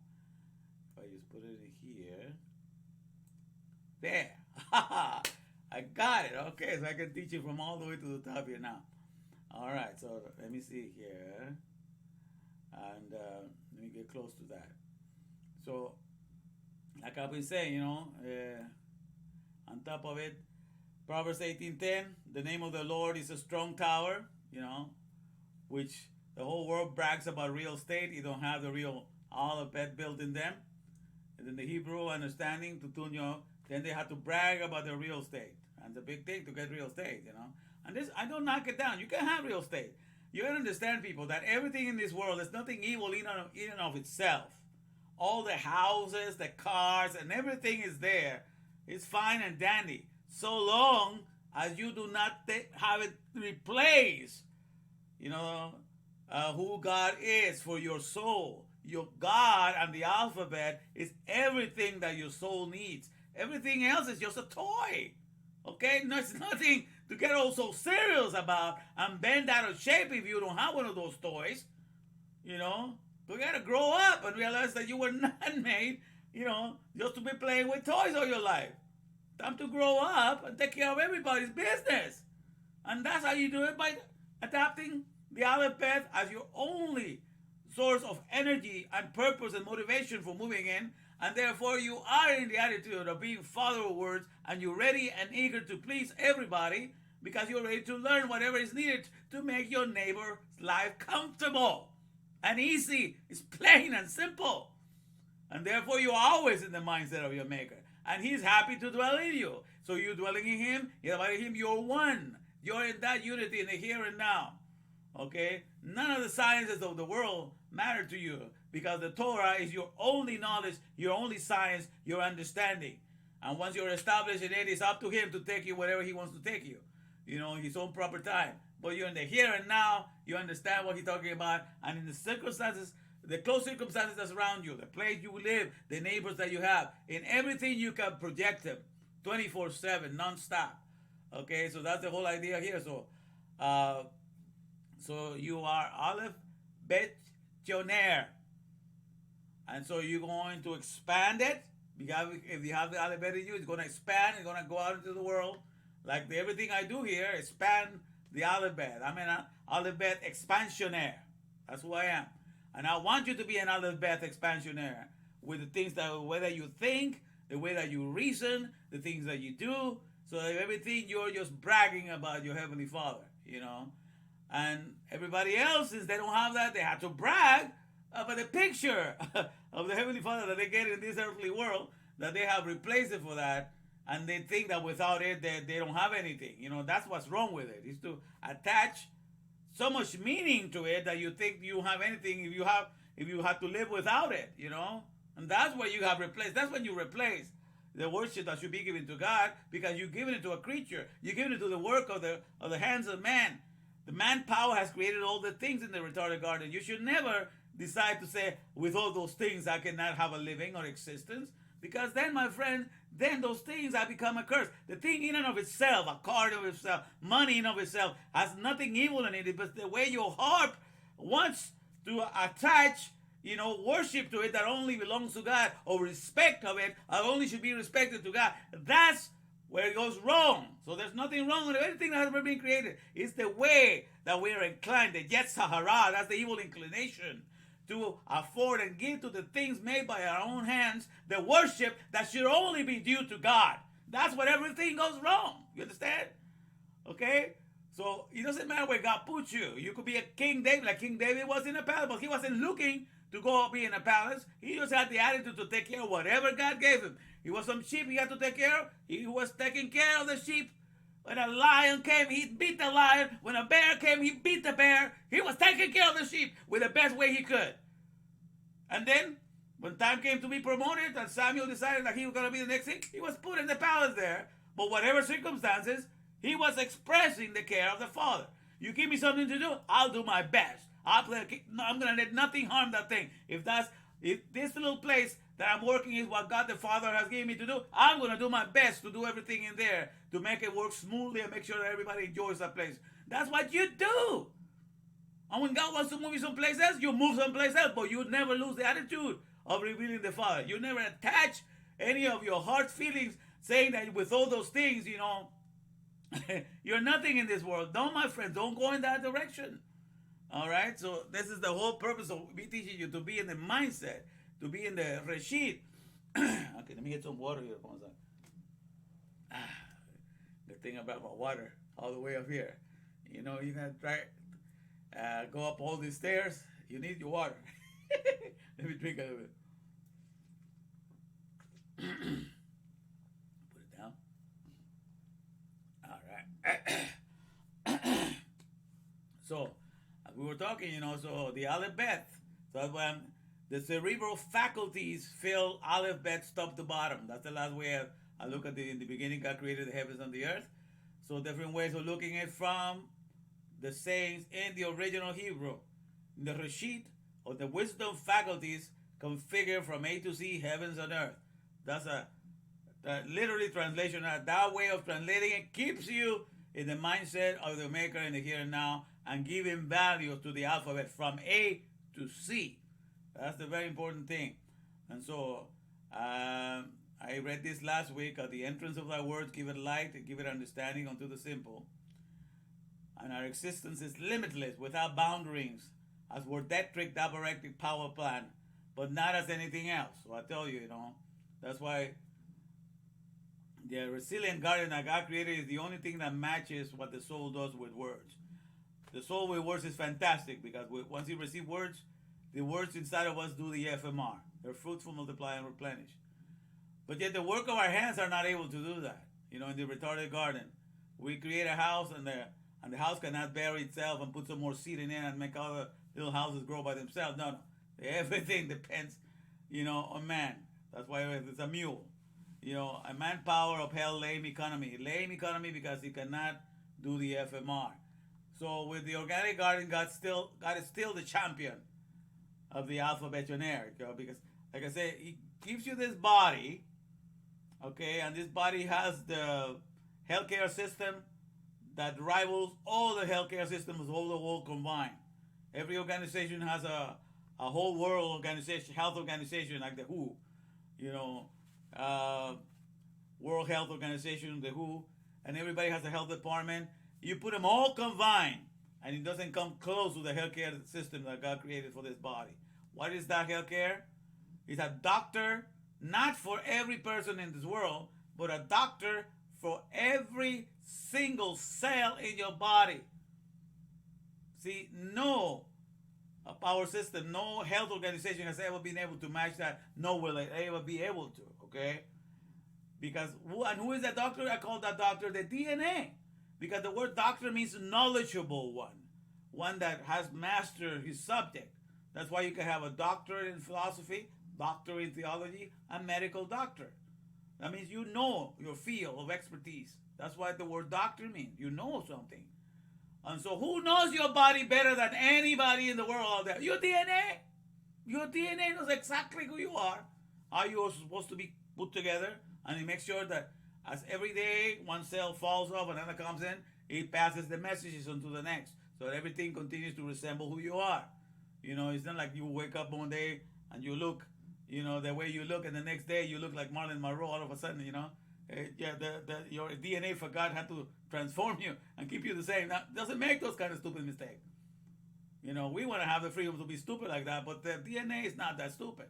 If I just put it in here. There. I got it. Okay, so I can teach you from all the way to the top here now. All right, so let me see here. And let me get close to that. So, like I've been saying, on top of it, Proverbs 18:10, the name of the Lord is a strong tower, which the whole world brags about real estate. You don't have the real Alefbet built in them. And then the Hebrew understanding, then they have to brag about their real estate. And it's a big thing to get real estate, And this, I don't knock it down. You can have real estate. You can understand, people, that everything in this world is nothing evil in and of itself. All the houses, the cars, and everything is there. It's fine and dandy. So long as you do not have it replace, who God is for your soul. Your God and the alphabet is everything that your soul needs. Everything else is just a toy. Okay? No, it's nothing to get all so serious about and bend out of shape if you don't have one of those toys. You gotta grow up and realize that you were not made, just to be playing with toys all your life. Time to grow up and take care of everybody's business. And that's how you do it, by adapting the Alefbet as your only source of energy and purpose and motivation for moving in. And therefore you are in the attitude of being father of words, and you're ready and eager to please everybody because you're ready to learn whatever is needed to make your neighbor's life comfortable and easy. It's plain and simple. And therefore you are always in the mindset of your maker. And he's happy to dwell in you. So you dwelling in him, you're one. You're in that unity in the here and now. Okay? None of the sciences of the world matter to you because the Torah is your only knowledge, your only science, your understanding. And once you're established in it, it's up to him to take you wherever he wants to take you. In his own proper time. But you're in the here and now, you understand what he's talking about, and in the circumstances, the close circumstances that's around you, the place you live, the neighbors that you have, in everything you can project him 24/7, non-stop. Okay, so that's the whole idea here. So you are Alefbetionaire. And so you're going to expand it. Because if you have the Alefbet in you, it's going to expand. It's going to go out into the world. Like everything I do here, expand the Alefbet. I'm an Alefbet expansionaire. That's who I am. And I want you to be an Alefbet expansionaire with the things that, the way that you think, the way that you reason, the things that you do. So that everything you're just bragging about your Heavenly Father, you know. And everybody else, since they don't have that, they have to brag about the picture of the Heavenly Father that they get in this earthly world, that they have replaced it for that, and they think that without it, they don't have anything. You know, that's what's wrong with it, is to attach so much meaning to it that you think you have anything if you have to live without it, you know. And that's what you have replaced. That's when you replace the worship that should be given to God, because you're giving it to a creature. You're giving it to the work of the hands of man. The manpower has created all the things in the retarded garden. You should never decide to say, with all those things, I cannot have a living or existence. Because then, my friend, then those things have become a curse. The thing in and of itself, a card of itself, money in and of itself, has nothing evil in it. But the way your heart wants to attach, you know, worship to it that only belongs to God, or respect of it that only should be respected to God, that's where it goes wrong. So there's nothing wrong with anything that has ever been created. It's the way that we are inclined, the Yetzer Hara, that's the evil inclination, to afford and give to the things made by our own hands the worship that should only be due to God. That's where everything goes wrong. You understand? Okay? So it doesn't matter where God puts you. You could be a King David, like King David was in a palace, but he wasn't looking to go be in a palace. He just had the attitude to take care of whatever God gave him. He was some sheep he had to take care of. He was taking care of the sheep. When a lion came, he beat the lion. When a bear came, he beat the bear. He was taking care of the sheep with the best way he could. And then, when time came to be promoted, and Samuel decided that he was going to be the next king, he was put in the palace there. But whatever circumstances, he was expressing the care of the Father. You give me something to do, I'll do my best. I'm going to let nothing harm that thing. If this little place that I'm working is what God the Father has given me to do, I'm going to do my best to do everything in there to make it work smoothly and make sure that everybody enjoys that place. That's what you do. And when God wants to move you someplace else, you move someplace else, but you never lose the attitude of revealing the Father. You never attach any of your heart feelings saying that with all those things, you know, you're nothing in this world. Don't, my friend, don't go in that direction. All right? So this is the whole purpose of me teaching you to be in the mindset, to be in the reshit. Okay, let me get some water here. The thing about my water all the way up here. You know, you're going to try go up all these stairs. You need your water. Let me drink a little bit. Put it down. All right. So, as we were talking, you know, so the Alefbet. So when the cerebral faculties fill Alefbet top to bottom. That's the last way I look at it. In the beginning, God created the heavens and the earth. So different ways of looking at it from the sayings in the original Hebrew. The Reshit, or the wisdom faculties, configure from A to Z, heavens and earth. That's a literally translation. That way of translating it keeps you in the mindset of the Maker in the here and now, and giving value to the alphabet from A to Z. That's the very important thing. And so I read this last week. At the entrance of thy words, give it light, and give it understanding unto the simple. And our existence is limitless, without boundaries, as vortetric diaphoretic power plant, but not as anything else. So I tell you, you know, that's why the resilient garden that God created is the only thing that matches what the soul does with words. The soul with words is fantastic, because once you receive words, the words inside of us do the FMR. They're fruitful, multiply, and replenish. But yet the work of our hands are not able to do that. You know, in the retarded garden, we create a house, and the house cannot bury itself and put some more seed in it and make all the little houses grow by themselves. No. Everything depends, you know, on man. That's why it's a mule. You know, a manpower upheld lame economy. Lame economy because he cannot do the FMR. So with the organic garden, God is still the champion of the Alefbetionaire. You know, because, like I say, he gives you this body, okay, and this body has the healthcare system that rivals all the healthcare systems of all the world combined. Every organization has a a whole world organization, health organization like the WHO, you know, World Health Organization, the WHO, and everybody has a health department. You put them all combined, and it doesn't come close to the healthcare system that God created for this body. What is that healthcare? It's a doctor, not for every person in this world, but a doctor for every single cell in your body. See, no power system, no health organization has ever been able to match that. No will they ever be able to, okay? Because, and who is that doctor? I call that doctor the DNA. Because the word doctor means knowledgeable one that has mastered his subject. That's why you can have a doctorate in philosophy, doctor in theology, a medical doctor. That means you know your field of expertise. That's what the word doctor means. You know something. And so who knows your body better than anybody in the world out there? Your DNA. Your DNA knows exactly who you are, how you are supposed to be put together, and it makes sure that as every day one cell falls off and another comes in, it passes the messages on to the next. So that everything continues to resemble who you are. You know, it's not like you wake up one day and you look, you know, the way you look, and the next day you look like Marilyn Monroe all of a sudden, you know. Your DNA for God had to transform you and keep you the same. That doesn't make those kind of stupid mistakes. You know, we want to have the freedom to be stupid like that, but the DNA is not that stupid.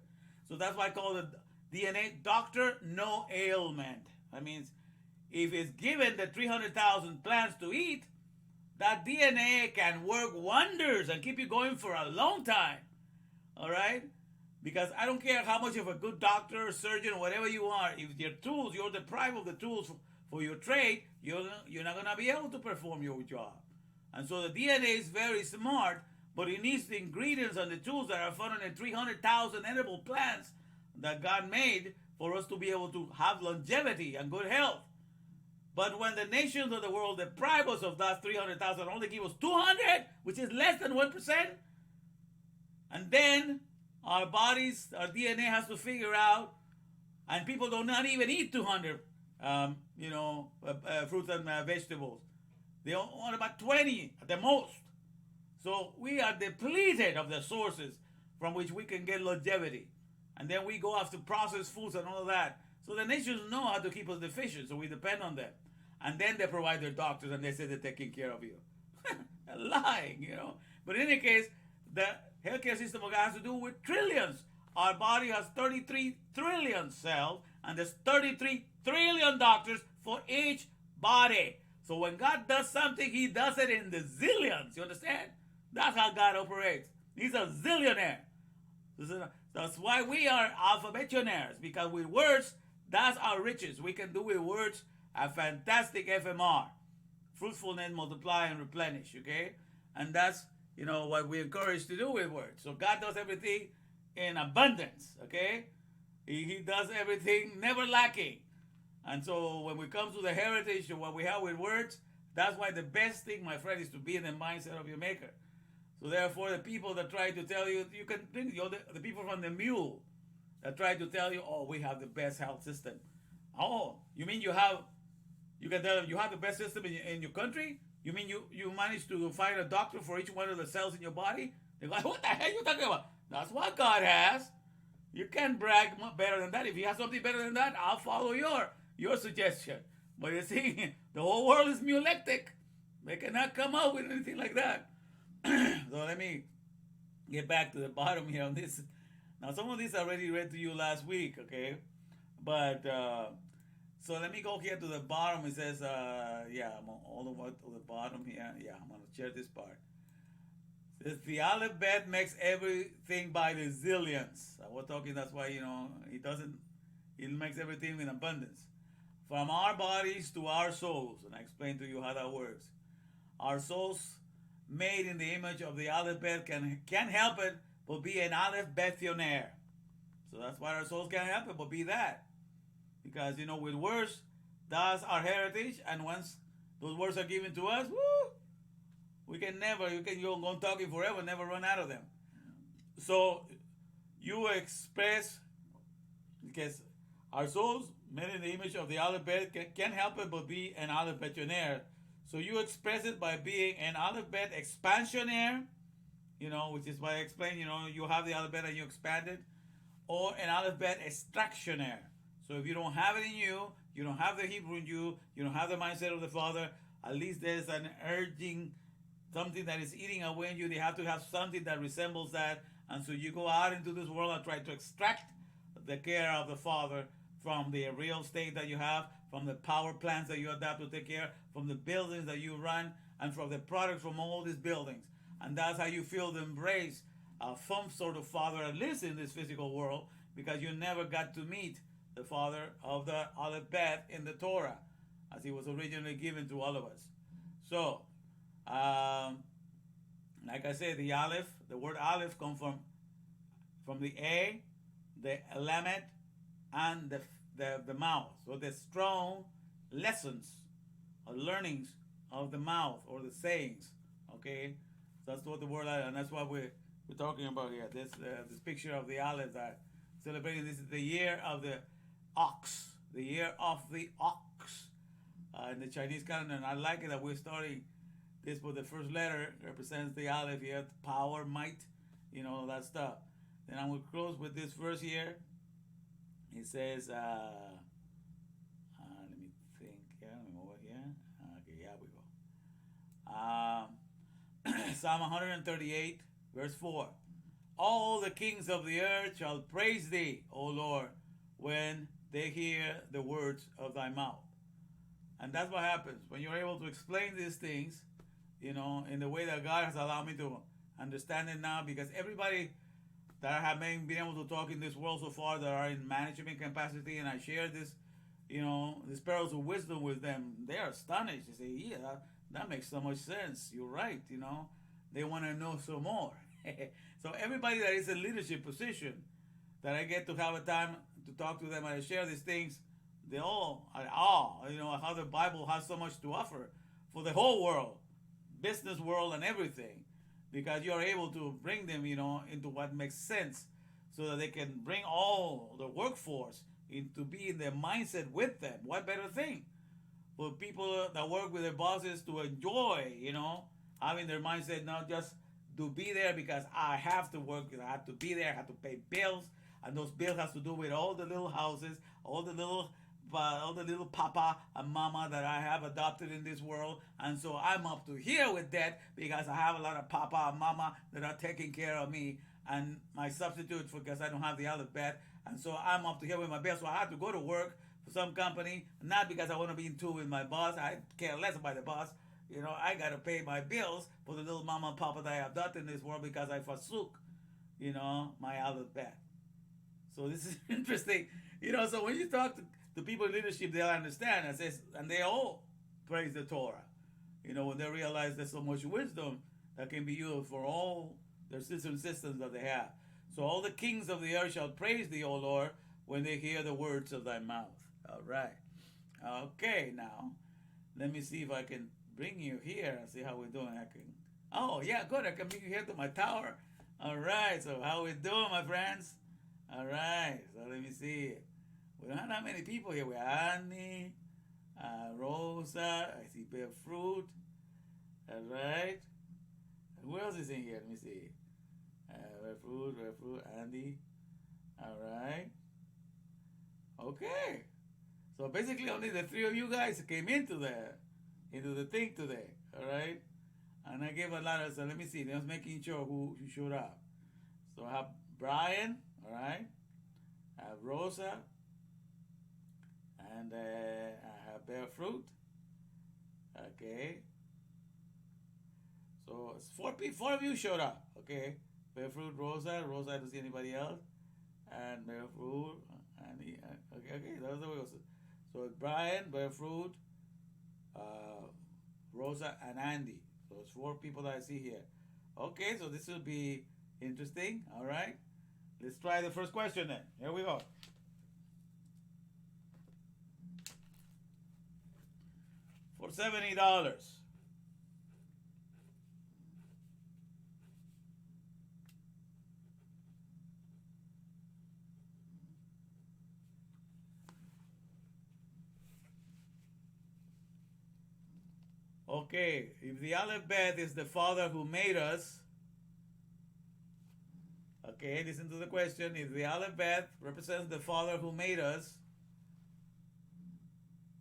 So that's why I call it DNA doctor, no ailment. That means if it's given the 300,000 plants to eat, that DNA can work wonders and keep you going for a long time. All right? Because I don't care how much of a good doctor, surgeon, or whatever you are, if your tools, you're deprived of the tools for your trade, you're not going to be able to perform your job. And so the DNA is very smart, but it needs the ingredients and the tools that are found in 300,000 edible plants that God made for us to be able to have longevity and good health. But when the nations of the world deprive us of that 300,000, only give us 200, which is less than 1%, and then our bodies, our DNA has to figure out, and people do not even eat 200, fruits and vegetables. They want about 20 at the most. So we are depleted of the sources from which we can get longevity. And then we go after processed foods and all of that. So the nations know how to keep us deficient, so we depend on them. And then they provide their doctors and they say they're taking care of you. They're lying, you know. But in any case, the healthcare system has to do with trillions. Our body has 33 trillion cells, and there's 33 trillion doctors for each body. So when God does something, he does it in the zillions. You understand? That's how God operates. He's a zillionaire. That's why we are Alefbetionaires, because with words, that's our riches. We can do with words a fantastic FMR. Fruitfulness, multiply, and replenish, okay? And that's, you know, what we encourage to do with words. So God does everything in abundance, okay? He does everything never lacking. And so when we come to the heritage of what we have with words, that's why the best thing, my friend, is to be in the mindset of your maker. So therefore, the people that try to tell you, you can think, the people from the mule that try to tell you, oh, we have the best health system. Oh, you mean you can tell them you have the best system in your country? You mean you managed to find a doctor for each one of the cells in your body? They're like, what the hell are you talking about? That's what God has. You can't brag better than that. If you have something better than that, I'll follow your suggestion. But you see, the whole world is mulectic. They cannot come up with anything like that. So let me get back to the bottom here on this. Now, some of these I already read to you last week, okay? But, so let me go here to the bottom. It says, I'm all the way to the bottom here. Yeah, I'm going to share this part. It says, the Alefbet makes everything by the zillions. We're talking, that's why, you know, he makes everything in abundance. From our bodies to our souls. And I explained to you how that works. Our souls made in the image of the Alefbet can't help it but be an Alefbetionaire. So that's why our souls can't help it but be that. Because, you know, with words, that's our heritage, and once those words are given to us, you can go on talking forever, never run out of them. So you express, because our souls made in the image of the Alefbet can't help it but be an Alefbetionaire. So you express it by being an Alefbet expansionaire, which is why I explained, you have the Alefbet and you expand it, or an Alefbet extractionaire. So if you don't have it in you, you don't have the Hebrew in you, you don't have the mindset of the Father, at least there's an urging, something that is eating away in you. They have to have something that resembles that. And so you go out into this world and try to extract the care of the Father from the real estate that you have, from the power plants that you adapt to take care, from the buildings that you run, and from the products from all these buildings. And that's how you feel the embrace of some sort of Father, at least in this physical world, because you never got to meet the Father of the Alefbet in the Torah, as he was originally given to all of us. So, like I said, the Aleph, the word Aleph comes from the A, the Lamed, and the mouth. So the strong lessons or learnings of the mouth, or the sayings. Okay, so that's what the word, and that's what we're talking about here. This picture of the Aleph that celebrating. This is the year of the ox, the year of the ox in the Chinese calendar. And I like it that we're starting this with the first letter represents the Aleph here, power, might, that stuff. Then I'm going to close with this verse here. It says, let me think, let me move it here. Okay, here we go. Psalm 138, verse 4. All the kings of the earth shall praise thee, O Lord, when they hear the words of thy mouth. And that's what happens when you're able to explain these things, in the way that God has allowed me to understand it now, because everybody that I have been able to talk in this world so far that are in management capacity, and I share this, these pearls of wisdom with them, they are astonished. They say, yeah, that makes so much sense. You're right, They want to know some more. So everybody that is in leadership position, that I get to have a time to talk to them and I share these things, they all are awe, how the Bible has so much to offer for the whole world, business world and everything, because you're able to bring them, into what makes sense, so that they can bring all the workforce into being their mindset with them. What better thing for people that work with their bosses to enjoy, having their mindset not just to be there because I have to work, I have to be there, I have to pay bills, and those bills has to do with all the little houses, all the little papa and mama that I have adopted in this world. And so I'm up to here with that because I have a lot of papa and mama that are taking care of me, and my substitute because I don't have the Alefbet. And so I'm up to here with my bills. So I have to go to work for some company, not because I want to be in tune with my boss. I care less about the boss. I got to pay my bills for the little mama and papa that I have adopted in this world because I forsook, my Alefbet. So this is interesting. So when you talk to people in leadership, they'll understand. And they all praise the Torah. When they realize there's so much wisdom that can be used for all their systems that they have. So all the kings of the earth shall praise thee, O Lord, when they hear the words of thy mouth. All right. Okay, now, let me see if I can bring you here and see how we're doing. Oh, yeah, good. I can bring you here to my tower. All right. So how we doing, my friends? All right. So let me see. We don't have that many people here. We have Annie, Rosa. I see Bear Fruit. All right. Who else is in here? Let me see. Bear Fruit, Andy. All right. Okay. So basically, only the three of you guys came into the thing today. All right. And I gave a lot of. So let me see. I was making sure who showed up. So I have Brian. All right. I have Rosa. And I have Bear Fruit. Okay. So it's four of you showed up. Okay. Bear Fruit, Rosa. I don't see anybody else. And Bear Fruit. Okay. Those are the. So it's Brian, Bear Fruit, Rosa, and Andy. So it's four people that I see here. Okay. So this will be interesting. All right. Let's try the first question then. Here we go. For $70. Okay, if the Alefbet is the Father who made us, Okay, listen to the question. If the Alefbet represents the Father who made us,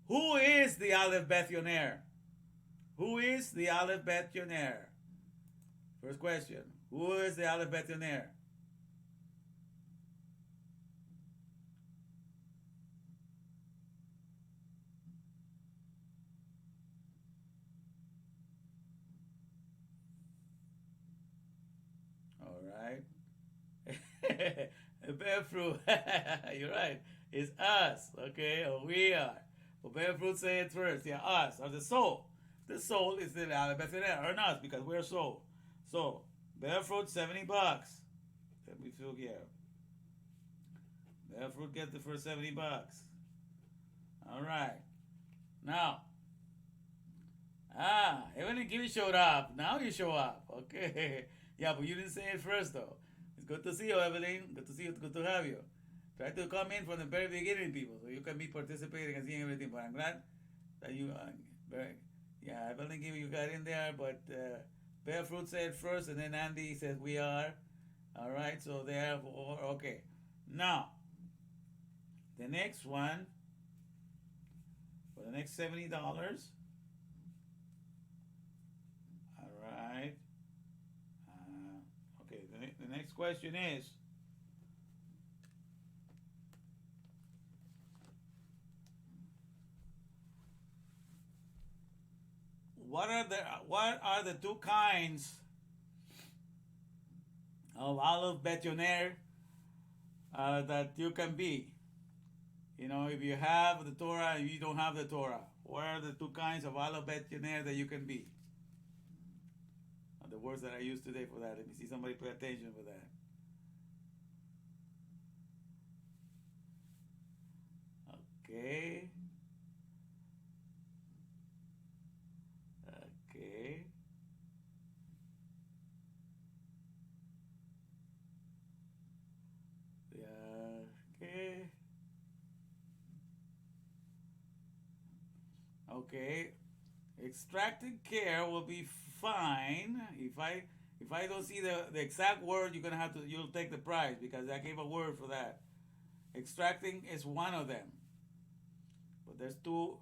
who is the Alefbetionaire? Who is the Alefbetionaire? First question. Who is the Alefbetionaire? All right. Bear fruit. You're right. It's us. Okay, or we are. But bear fruit say it first. Yeah, us, or the soul. The soul is the Alefbetionaire, or us, because we're soul. So, bear fruit, $70. Let me feel here. Bear fruit get the first $70. All right. Now, Evelyn Kiwi showed up. Now you show up. Okay. Yeah, but you didn't say it first, though. It's good to see you, Evelyn. Good to see you. Good to have you. Try to come in from the very beginning, people, so you can be participating and seeing everything. But I'm glad that you, yeah, Evelyn Kiwi, you got in there, but Bear Fruit said first, and then Andy says we are. All right, so therefore, okay. Now, the next one, for the next $70. All right. Okay, the next question is, what are the two kinds of Alefbetionaire that you can be? You know, if you have the Torah and you don't have the Torah, what are the two kinds of Alefbetionaire that you can be? The words that I used today for that. Let me see somebody pay attention for that. Okay. Okay. Yeah. Okay. Okay. Extracting care will be fine. If I don't see the exact word, you'll take the prize because I gave a word for that. Extracting is one of them. But there's two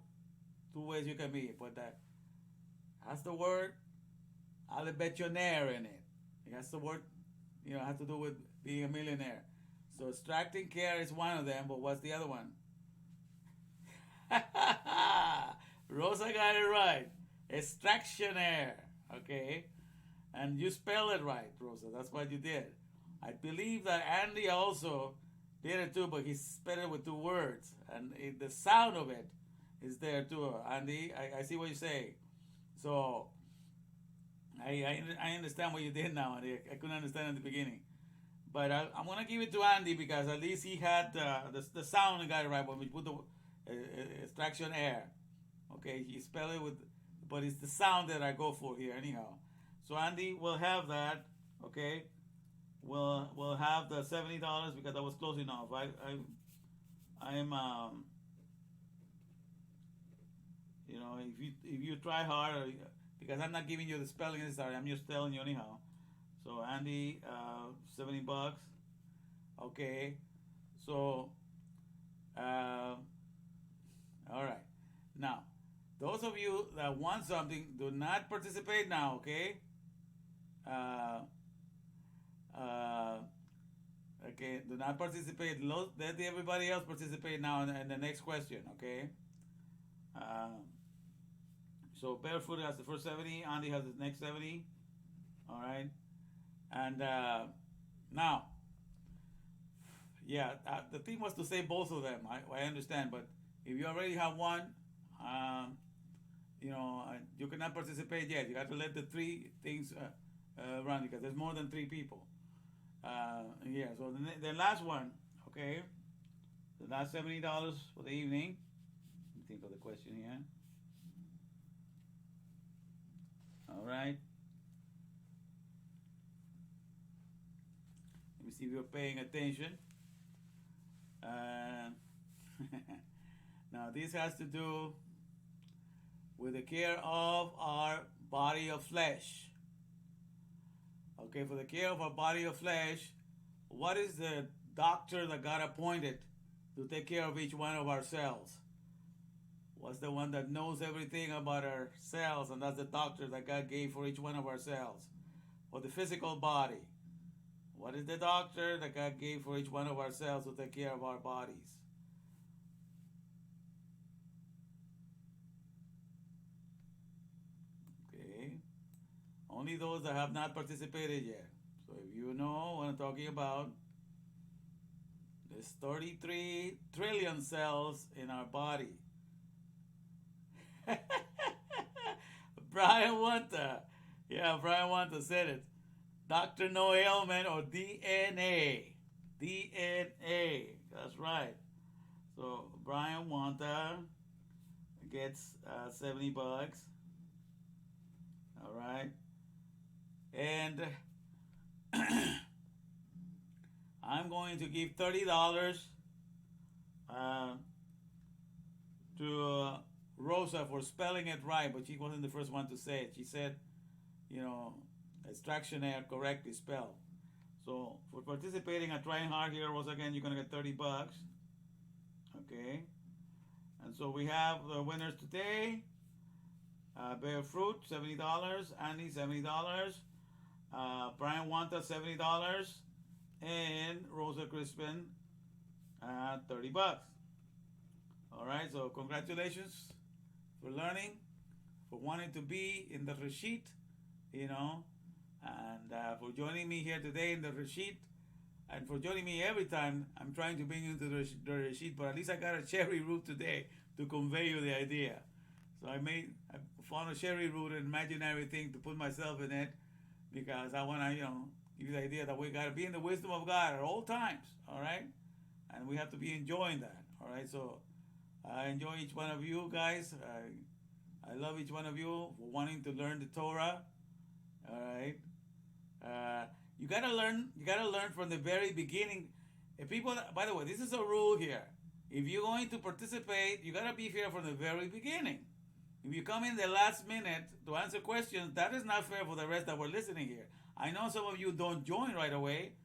ways you can be. But that has the word Alefbetionaire in it. It has the word, has to do with being a millionaire. So extracting care is one of them, but what's the other one? Rosa got it right. Extractionaire. Okay? And you spell it right, Rosa. That's what you did. I believe that Andy also did it too, but he spelled it with two words. And the sound of it is there too. Andy, I see what you say. So, I understand what you did now, Andy. I couldn't understand at the beginning. But I'm going to give it to Andy because at least he had the sound and got it right when we put the extraction air. Okay, he spelled it with, but it's the sound that I go for here anyhow. So Andy will have that. Okay, we'll have the $70 because that was close enough. I'm if you try hard because I'm not giving you the spelling necessary. I'm just telling you anyhow. So Andy, $70. Okay, so all right. Now, those of you that want something, do not participate now. Okay. Okay. Do not participate. Let everybody else participate now in the next question. Okay. So Barefoot has the first 70. Andy has the next 70. All right. And now, yeah, the thing was to say both of them. I understand, but if you already have one, you cannot participate yet. You have to let the three things run because there's more than three people. Yeah, so the last one, okay, the last $70 for the evening. Let me think of the question here. All right. Let me see if you're paying attention. Now, this has to do with the care of our body of flesh. Okay, for the care of our body of flesh, what is the doctor that got appointed to take care of each one of our cells? What's the one that knows everything about our cells, and that's the doctor that God gave for each one of our cells? For the physical body, what is the doctor that God gave for each one of our cells to take care of our bodies? Okay. Only those that have not participated yet. So if you know what I'm talking about, there's 33 trillion cells in our body. Brian Wanta. Yeah, Brian Wanta said it. Dr. No ailment or DNA. DNA. That's right. So Brian Wanta gets $70. All right. And I'm going to give $30 to Rosa for spelling it right, but she wasn't the first one to say it. She said, Extractionaire correctly spelled. So for participating and trying hard here, Rosa, again, you're gonna get $30. Okay. And so we have the winners today. Bear Fruit, $70. Andy, $70. Brian Wanta, $70. And Rosa Crispin, $30. All right, so congratulations for learning, for wanting to be in the Reshit, and for joining me here today in the Reshit, and for joining me every time I'm trying to bring you to the Reshit, but at least I got a cherry root today to convey you the idea. So I found a cherry root, an imaginary thing to put myself in it, because I want to, give you the idea that we got to be in the wisdom of God at all times, all right? And we have to be enjoying that, all right? So I enjoy each one of you guys. I love each one of you for wanting to learn the Torah, all right? You gotta learn from the very beginning. If people, by the way, this is a rule here. If you're going to participate, you gotta be here from the very beginning. If you come in the last minute to answer questions, that is not fair for the rest that were listening here. I know some of you don't join right away,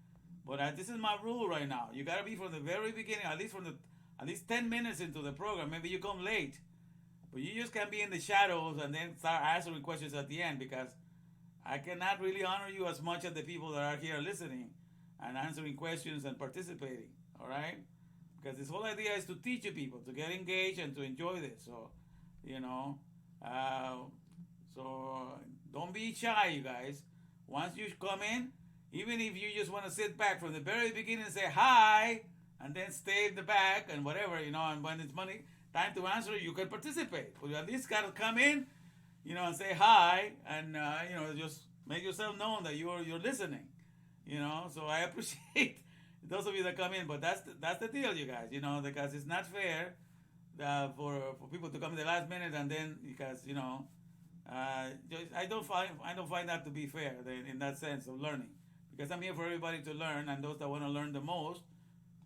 but this is my rule right now. You gotta be from the very beginning, at least 10 minutes into the program. Maybe you come late, but you just can't be in the shadows and then start answering questions at the end, because I cannot really honor you as much as the people that are here listening and answering questions and participating, all right? Because this whole idea is to teach you people, to get engaged and to enjoy this. So, so don't be shy, you guys. Once you come in, even if you just want to sit back from the very beginning and say hi, and then stay in the back and whatever, and when it's time to answer, you can participate. But you at least got to come in, and say hi, and just make yourself known that you're listening, So I appreciate those of you that come in, but that's the deal, you guys, because it's not fair for people to come in the last minute, and then because I don't find that to be fair in that sense of learning, because I'm here for everybody to learn, and those that want to learn the most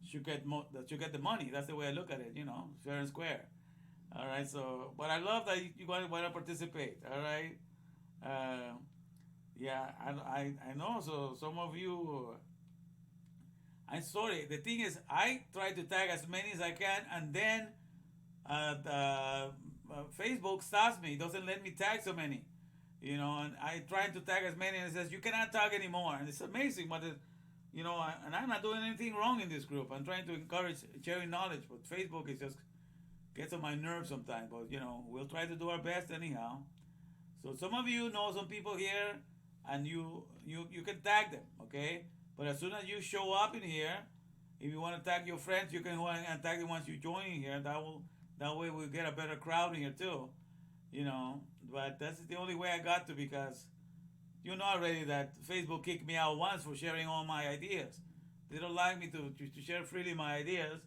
should get the money. That's the way I look at it, fair and square. All right, so, but I love that you want to participate, all right? Yeah, I know, so some of you, I'm sorry, the thing is, I try to tag as many as I can, and then Facebook stops me, doesn't let me tag so many, and I try to tag as many, and it says, you cannot tag anymore, and it's amazing, but and I'm not doing anything wrong in this group. I'm trying to encourage sharing knowledge, but Facebook is just gets on my nerves sometimes, but we'll try to do our best anyhow. So some of you know some people here, and you can tag them, okay? But as soon as you show up in here, if you want to tag your friends, you can go and tag them once you join in here. That way we'll get a better crowd in here too, But that's the only way I got to, because you know already that Facebook kicked me out once for sharing all my ideas. They don't like me to share freely my ideas,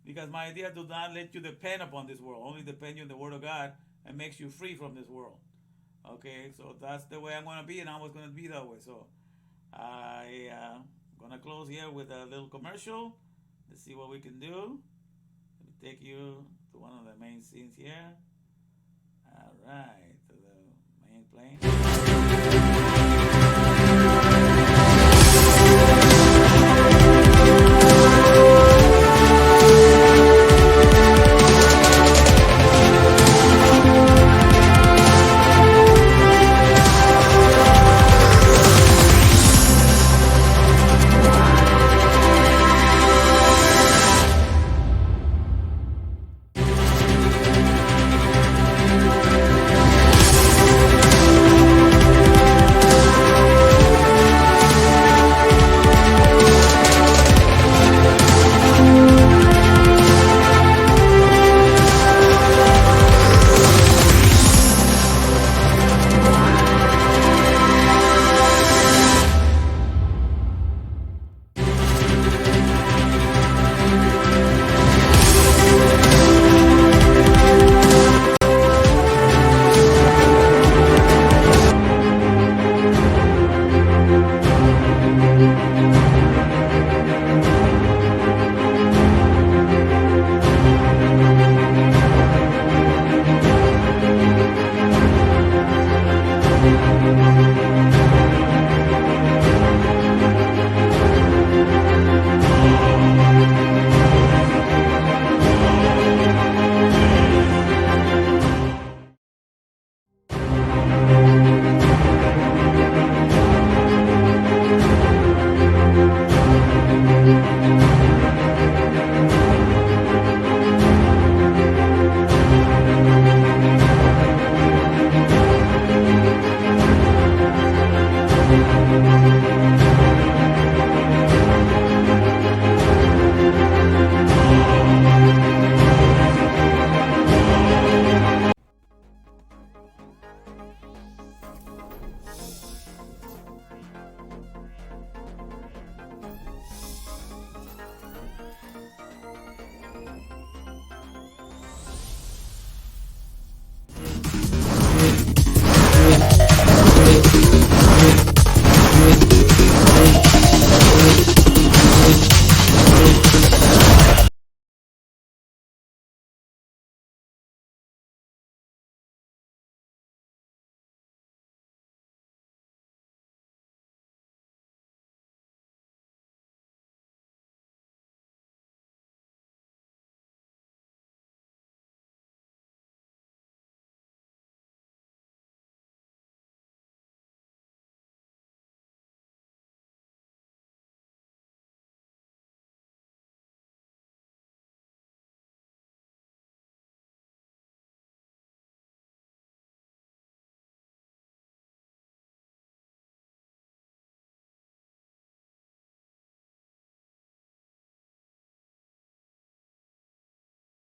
because my idea does not let you depend upon this world, only depend on the Word of God, and makes you free from this world. Okay, so that's the way I'm going to be, and I was going to be that way. So I'm going to close here with a little commercial. Let's see what we can do. Let me take you to one of the main scenes here. All right, to the main plane.